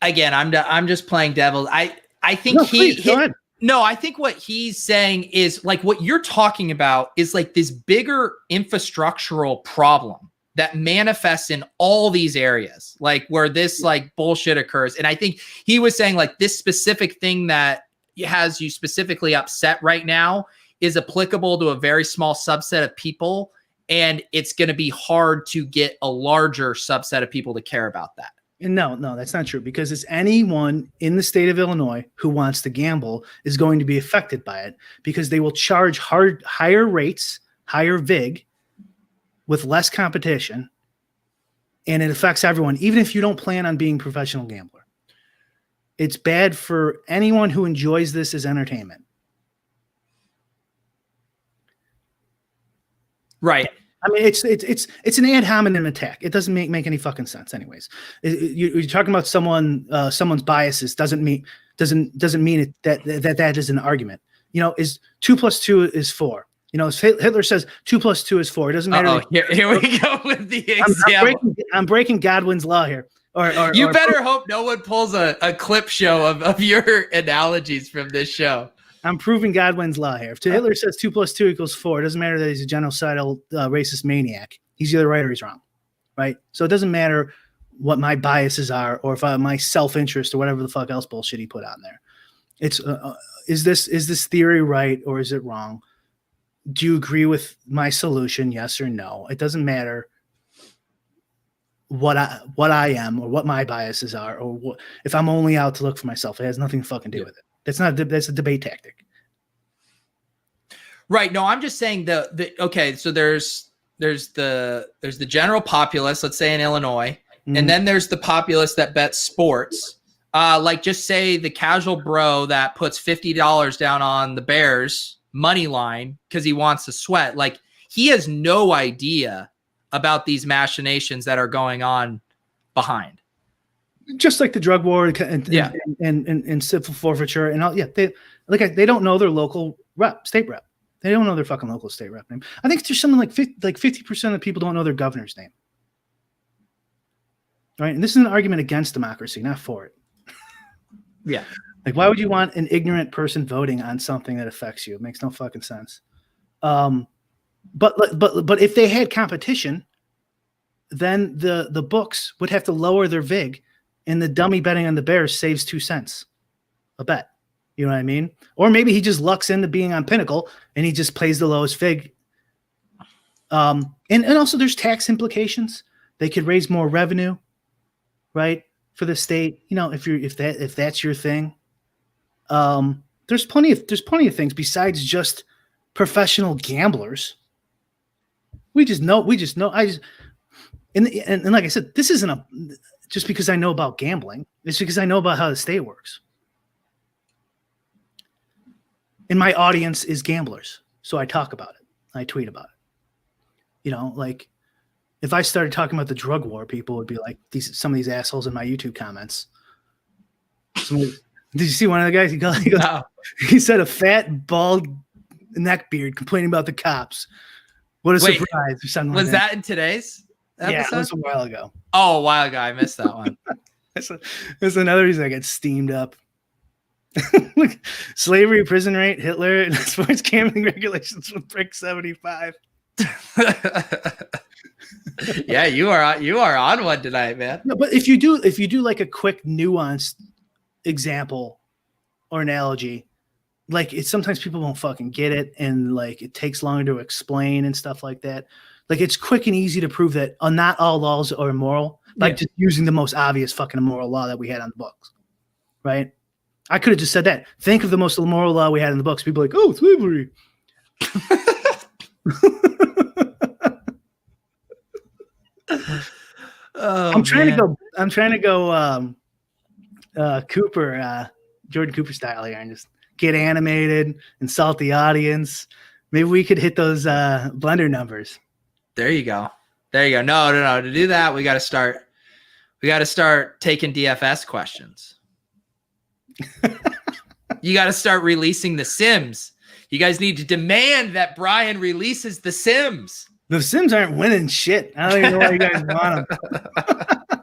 again, I'm just playing devil. I think I think what he's saying is, like, what you're talking about is like this bigger infrastructural problem that manifests in all these areas, like where this like bullshit occurs. And I think he was saying like this specific thing that has you specifically upset right now is applicable to a very small subset of people. And it's going to be hard to get a larger subset of people to care about that. And no, that's not true, because it's anyone in the state of Illinois who wants to gamble is going to be affected by it, because they will charge higher rates, higher VIG with less competition. And it affects everyone, even if you don't plan on being a professional gambler. It's bad for anyone who enjoys this as entertainment. Right. I mean, it's an ad hominem attack. It doesn't make any fucking sense, anyways. You're talking about someone's biases doesn't mean it, that is an argument. You know, is 2 + 2 is 4. You know, Hitler says 2 + 2 is 4. It doesn't matter. Here we go with the example. I'm breaking Godwin's law here. You better hope no one pulls a clip show of your analogies from this show. I'm proving Godwin's law here. If Hitler says 2 + 2 = 4, it doesn't matter that he's a genocidal racist maniac. He's either right or he's wrong, right? So it doesn't matter what my biases are or if my self-interest or whatever the fuck else bullshit he put on there. It's is this theory right or is it wrong? Do you agree with my solution? Yes or no? It doesn't matter what I am or what my biases are or if I'm only out to look for myself. It has nothing to fucking do with it. That's a debate tactic. Right. No, I'm just saying okay, so there's the general populace, let's say in Illinois, and then there's the populace that bets sports. Like just say the casual bro that puts $50 down on the Bears money line because he wants to sweat. Like he has no idea about these machinations that are going on behind. Just like the drug war and civil forfeiture and all. Yeah, they don't know their local state rep. They don't know their fucking local state rep name. I think there's something like 50% of people don't know their governor's name. Right, and this is an argument against democracy, not for it. Yeah. Like, why would you want an ignorant person voting on something that affects you? It makes no fucking sense. But if they had competition, then the books would have to lower their vig, and the dummy betting on the Bears saves 2 cents a bet. You know what I mean? Or maybe he just lucks into being on Pinnacle and he just plays the lowest fig. And also there's tax implications. They could raise more revenue, right, for the state. You know, if that's your thing. There's plenty of things besides just professional gamblers. We just know. And like I said, this isn't just because I know about gambling. It's because I know about how the state works. And my audience is gamblers, so I talk about it. I tweet about it. You know, like if I started talking about the drug war, people would be like, some of these assholes in my YouTube comments. Did you see one of the guys? He said a fat, bald neckbeard complaining about the cops. What a surprise! Or something was like that in today's episode? Yeah, it was a while ago. Oh, a while ago. I missed that one. That's another reason I get steamed up. Slavery, prison rate, Hitler, and sports gambling regulations with Brick 75. Yeah, you are on one tonight, man. No, but if you do like a quick nuanced example or analogy, like sometimes people won't fucking get it, and like it takes longer to explain and stuff like that. Like it's quick and easy to prove that not all laws are immoral, like just using the most obvious fucking immoral law that we had on the books, right? I could have just said that. Think of the most immoral law we had in the books. People are like, oh, slavery. I'm trying to go Jordan Cooper style here and just get animated, insult the audience. Maybe we could hit those blender numbers. There you go. No. To do that, we got to start taking DFS questions. You got to start releasing the Sims. You guys need to demand that Brian releases the Sims. The Sims aren't winning shit. I don't even know why you guys want them.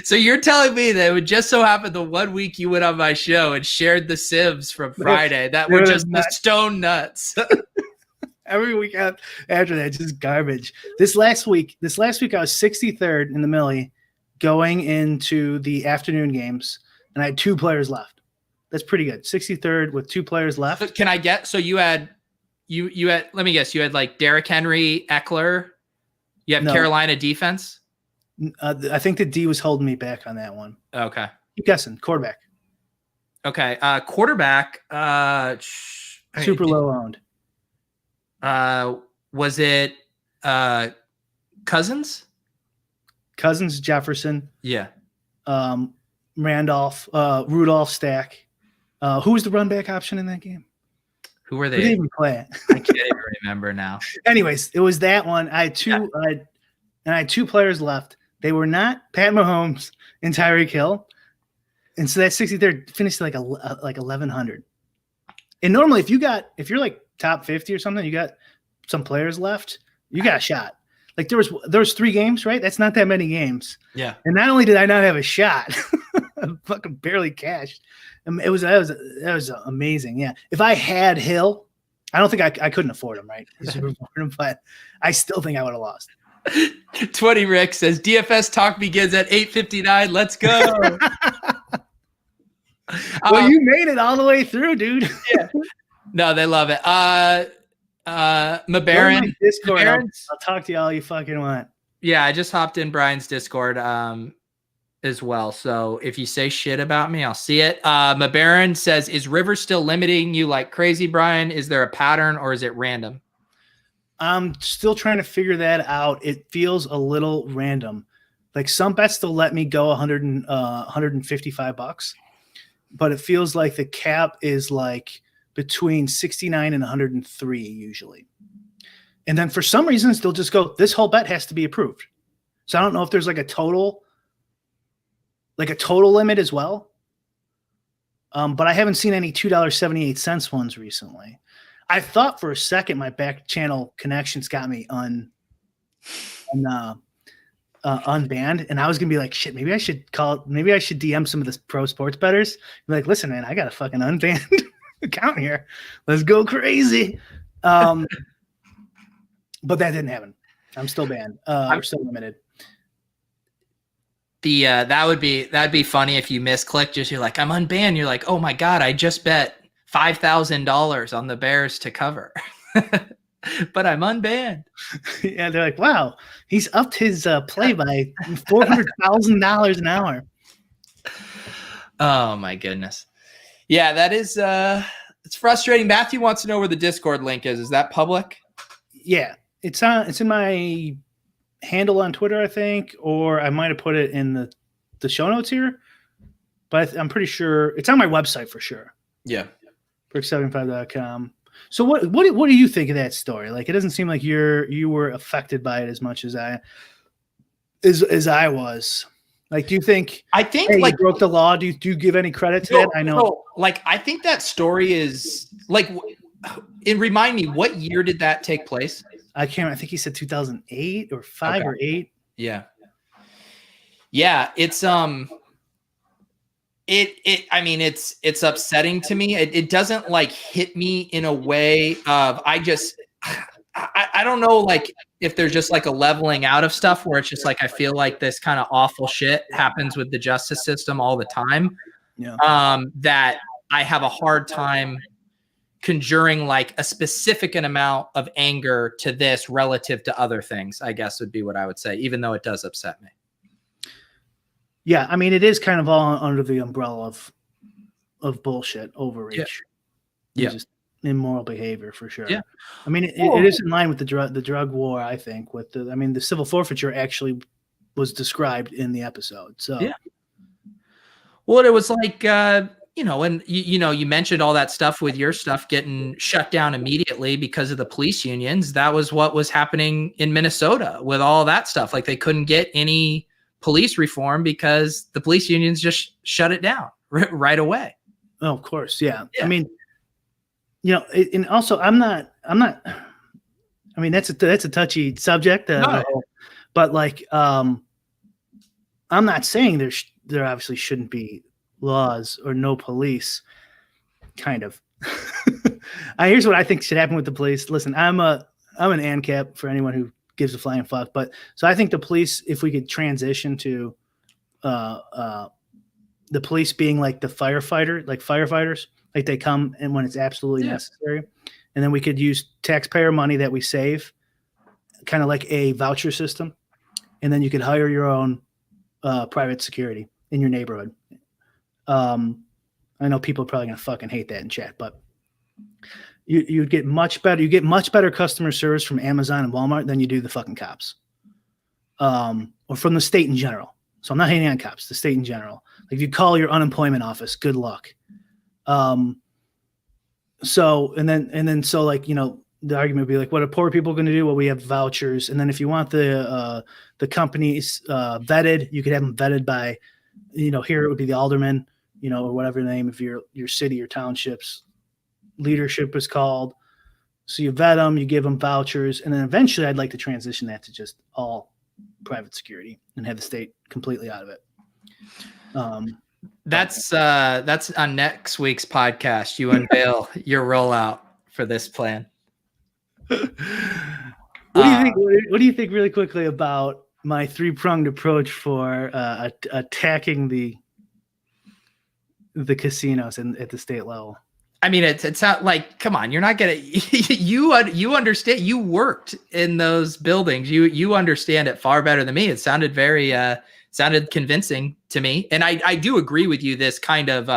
So you're telling me that it would just so happen the 1 week you went on my show and shared the Sims from Friday that were just the stone nuts. Every week after that, just garbage. This last week I was 63rd in the millie going into the afternoon games, and I had 2 players left. That's pretty good. 63rd with 2 players left. So can I get? So you had, let me guess. You had like Derrick Henry, Eckler. You have Carolina defense. I think the D was holding me back on that one. Okay. Keep guessing. Quarterback. Okay. Quarterback. Super low owned. Was it Cousins? Cousins, Jefferson. Yeah. Randolph, Rudolph, Stack. Who was the run back option in that game? Who were they? Who didn't even play it? I can't even remember now. Anyways, it was that one. I had 2 I had 2 players left. They were not Pat Mahomes and Tyreek Hill. And so that 63rd finished like 1,100. And normally if you're like top 50 or something, you got some players left, you got a shot. Like there was 3 games, right? That's not that many games. Yeah. And not only did I not have a shot, fucking barely cashed. It was amazing. Yeah. If I had Hill, I don't think I couldn't afford him, right? But I still think I would have lost. 20 Rick says DFS talk begins at 8:59. Let's go. Well, you made it all the way through, dude. Yeah. No, they love it. Mabaron, Discord. I'll talk to you all you fucking want. Yeah, I just hopped in Brian's Discord as well. So if you say shit about me, I'll see it. Mabaron says, is River still limiting you like crazy, Brian? Is there a pattern or is it random? I'm still trying to figure that out. It feels a little random. Like some bets still let me go $155, but it feels like the cap is like between 69 and 103 usually. And then for some reasons they'll just go, this whole bet has to be approved. So I don't know if there's like a total limit as well. But I haven't seen any $2.78 ones recently. I thought for a second my back channel connections got me unbanned, and I was gonna be like, shit, maybe I should DM some of the pro sports bettors. Be like, listen, man, I got a fucking unbanned account here. Let's go crazy. But that didn't happen. I'm still banned. I'm still limited. That'd be funny if you misclicked. Just you're like, I'm unbanned. You're like, oh my god, I just bet $5,000 on the Bears to cover, but I'm unbanned. Yeah, they're like, wow, he's upped his play by $400,000 an hour. Oh my goodness. Yeah, that is it's frustrating. Matthew wants to know where the Discord link is. Is that public? Yeah, it's in my handle on Twitter, I think, or I might have put it in the show notes here, but I'm pretty sure it's on my website for sure. Yeah. Brick75.com. So what do you think of that story? Like, it doesn't seem like you were affected by it as much as I was. Like, do you think? I think you broke the law. Do you give any credit to that? I know. No, like, I think that story is like. Remind me, what year did that take place? I think he said 2008 or 5 or 8. Yeah. Yeah, it's it's upsetting to me. It doesn't like hit me in a way of I don't know, like if there's just like a leveling out of stuff where it's just like I feel like this kind of awful shit happens with the justice system all the time. Yeah. That I have a hard time conjuring like a specific amount of anger to this relative to other things, I guess would be what I would say, even though it does upset me. Yeah, I mean, it is kind of all under the umbrella of bullshit, overreach. Yeah. Just immoral behavior for sure. Yeah. I mean, it is in line with the drug war, I think. The civil forfeiture actually was described in the episode. So yeah. Well, it was like and you mentioned all that stuff with your stuff getting shut down immediately because of the police unions. That was what was happening in Minnesota with all that stuff. Like they couldn't get any police reform because the police unions just shut it down right away. Oh, of course. Yeah. I mean, and also I'm not, I mean, that's a touchy subject, but like, I'm not saying there obviously shouldn't be laws or no police, kind of. Here's what I think should happen with the police. Listen, I'm an ANCAP for anyone who gives a flying fuck, but so I think the police, if we could transition to the police being like the firefighters, like they come and when it's absolutely necessary, and then we could use taxpayer money that we save, kind of like a voucher system, and then you could hire your own private security in your neighborhood. I know people are probably gonna fucking hate that in chat, but you'd get much better. You get much better customer service from Amazon and Walmart than you do the fucking cops, or from the state in general. So I'm not hating on cops, the state in general. Like if you call your unemployment office, good luck. So like, the argument would be like, what are poor people going to do? Well, we have vouchers. And then if you want the companies vetted, you could have them vetted by, here it would be the alderman, or whatever the name of your city or township's leadership is called. So you vet them, you give them vouchers. And then eventually I'd like to transition that to just all private security and have the state completely out of it. That's on next week's podcast. You unveil your rollout for this plan. What do you think? What do you think, really quickly, about my 3-pronged approach for attacking the casinos at the state level? I mean, it's not like, come on, you're not gonna you understand. You worked in those buildings. You understand it far better than me. It sounded very sounded convincing to me, and I do agree with you. This kind of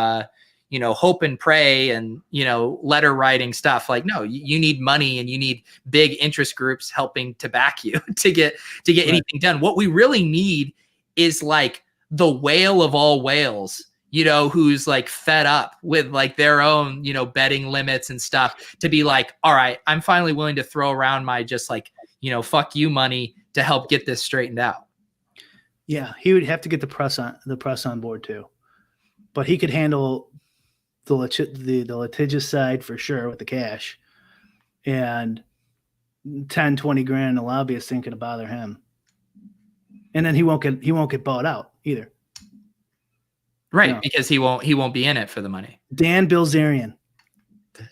hope and pray and letter writing stuff. Like, no, you need money and you need big interest groups helping to back you to get right. Anything done. What we really need is like the whale of all whales, who's like fed up with like their own, betting limits and stuff, to be like, all right, I'm finally willing to throw around my just like, fuck you money to help get this straightened out. Yeah, he would have to get the press on board too, but he could handle the litigious side for sure with the cash, and 10, 20 grand a lobbyist ain't gonna bother him. And then he won't get bought out either. Right, because he won't be in it for the money. Dan Bilzerian.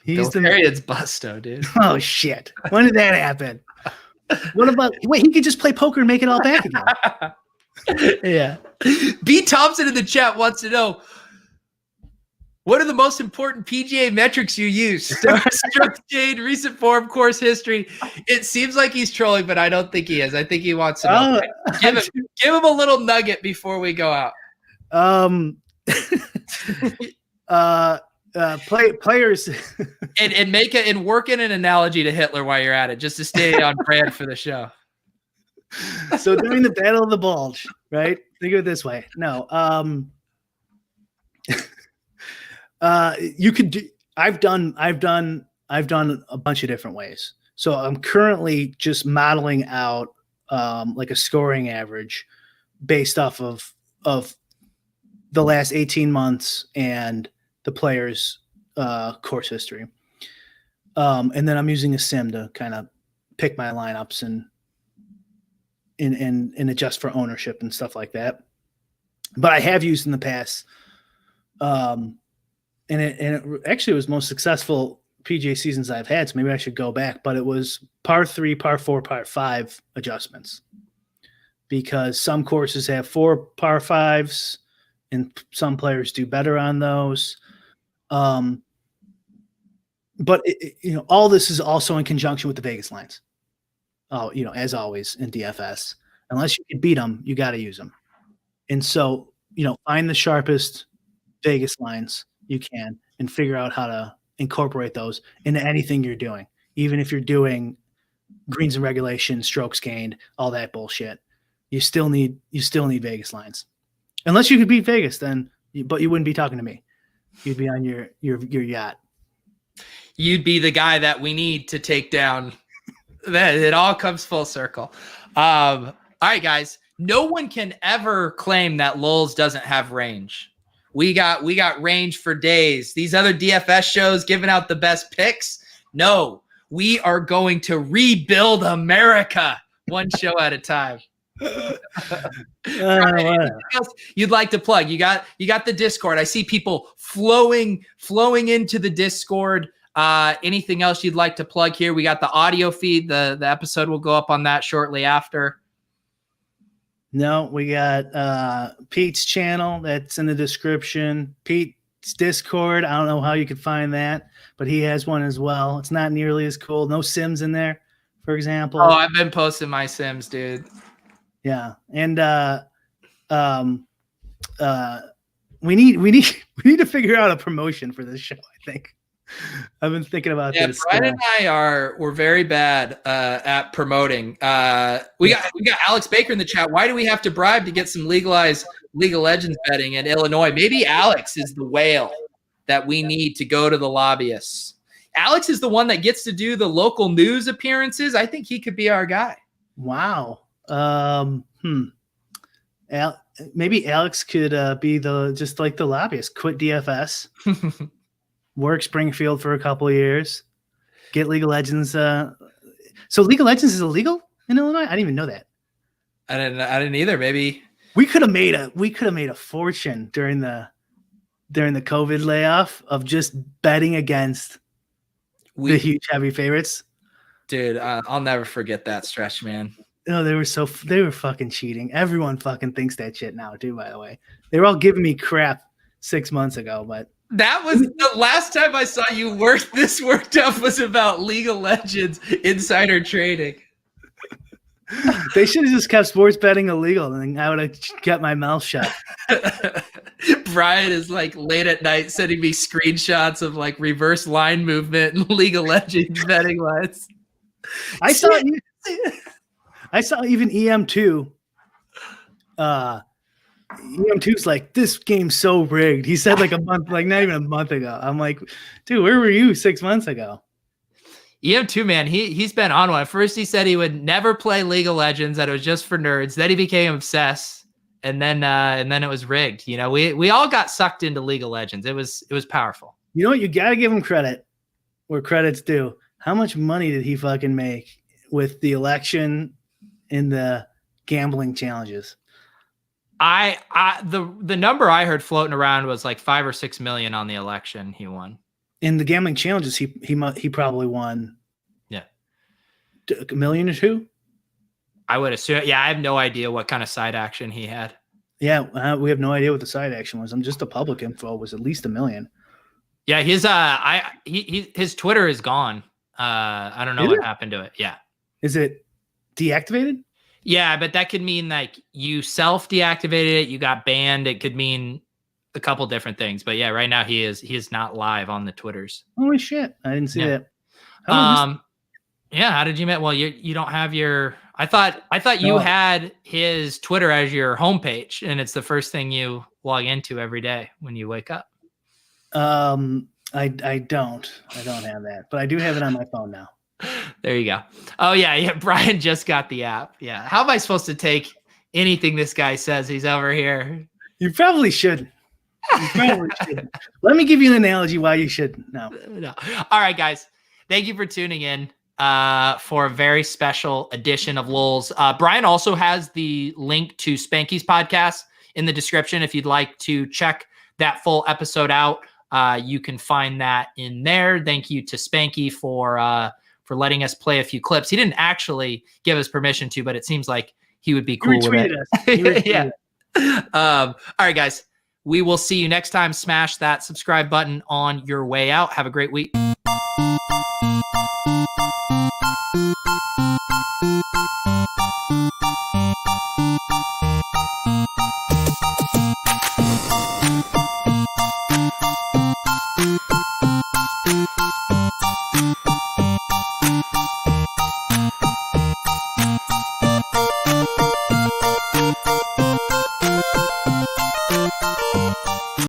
He's Bilzerian's busto, dude. Oh shit. When did that happen? What about he could just play poker and make it all back again. Yeah. B. Thompson in the chat wants to know, what are the most important PGA metrics you use? Stroke gain, recent form, course history. It seems like he's trolling, but I don't think he is. I think he wants to know. Give him a little nugget before we go out. Players and work in an analogy to Hitler while you're at it, just to stay on brand for the show. So during the Battle of the Bulge, right? Think of it this way. No, you could do. I've done a bunch of different ways. So I'm currently just modeling out like a scoring average based off of the last 18 months and the player's course history. And then I'm using a sim to kind of pick my lineups and adjust for ownership and stuff like that. But I have used in the past, and it actually was most successful PGA seasons I've had. So maybe I should go back, but it was par 3, par 4, par 5 adjustments, because some courses have 4 par 5s and some players do better on those. But all this is also in conjunction with the Vegas lines. Oh, as always in DFS, unless you can beat them, you got to use them. And so, find the sharpest Vegas lines you can and figure out how to incorporate those into anything you're doing. Even if you're doing greens and regulation, strokes gained, all that bullshit, you still need Vegas lines. Unless you could beat Vegas, but you wouldn't be talking to me. You'd be on your yacht. You'd be the guy that we need to take down. That it all comes full circle. All right, guys. No one can ever claim that Lolz doesn't have range. We got range for days. These other DFS shows giving out the best picks. No, we are going to rebuild America one show at a time. Right, you'd like to plug? You got the Discord. I see people flowing into the Discord. Anything else you'd like to plug here? We got the audio feed. The episode will go up on that shortly after. No, we got Pete's channel that's in the description. Pete's Discord. I don't know how you could find that, but he has one as well. It's not nearly as cool. No Sims in there, for example. Oh, I've been posting my Sims, dude. Yeah, and we need to figure out a promotion for this show, I think. I've been thinking about this. Brian and we're very bad at promoting. We got Alex Baker in the chat. Why do we have to bribe to get some legalized League of Legends betting in Illinois? Maybe Alex is the whale that we need to go to the lobbyists. Alex is the one that gets to do the local news appearances. I think he could be our guy. Wow. Maybe Alex could be just like the lobbyist. Quit DFS. Work Springfield for a couple of years, get League of Legends. So League of Legends is illegal in Illinois? I didn't even know that. I didn't either. Maybe we could have made a fortune during the during the COVID layoff of just betting against the huge heavy favorites. Dude, I'll never forget that stretch, man. No, they were fucking cheating. Everyone fucking thinks that shit now, too, by the way. They were all giving me crap 6 months ago, but that was the last time I saw you this worked up was about League of Legends insider trading. They should have just kept sports betting illegal, and then I would have kept my mouth shut. Brian is like late at night sending me screenshots of like reverse line movement and League of Legends betting lines. I saw even EM2. EM2's like, this game's so rigged. He said like not even a month ago. I'm like, dude, where were you 6 months ago? EM2, man, he's been on one. First, he said he would never play League of Legends, that it was just for nerds. Then he became obsessed, and then it was rigged. You know, we all got sucked into League of Legends. It was powerful. You know what? You got to give him credit where credit's due. How much money did he fucking make with the election and the gambling challenges? The number I heard floating around was like 5 or 6 million on the election he won. In the gambling challenges, he probably won. Yeah, $1 million or $2 million. I would assume. Yeah, I have no idea what kind of side action he had. Yeah, we have no idea what the side action was. I'm just the public info was at least $1 million. Yeah, his Twitter is gone. I don't know what happened to it. Yeah, is it deactivated? Yeah, but that could mean like you self-deactivated it, you got banned. It could mean a couple different things. But yeah, right now he is not live on the Twitters. Holy shit. I didn't see that. Yeah, how did you met? Well, you don't have your I thought you had his Twitter as your homepage, and it's the first thing you log into every day when you wake up. I don't have that, but I do have it on my phone now. There you go. Oh yeah. Brian just got the app. Yeah. How am I supposed to take anything this guy says? He's over here. You probably shouldn't. Let me give you an analogy why you shouldn't. No. All right, guys. Thank you for tuning in for a very special edition of Lolz. Brian also has the link to Spanky's podcast in the description. If you'd like to check that full episode out, you can find that in there. Thank you to Spanky for letting us play a few clips. He didn't actually give us permission to, but it seems like he would be cool with it. Yeah. All right, guys. We will see you next time. Smash that subscribe button on your way out. Have a great week.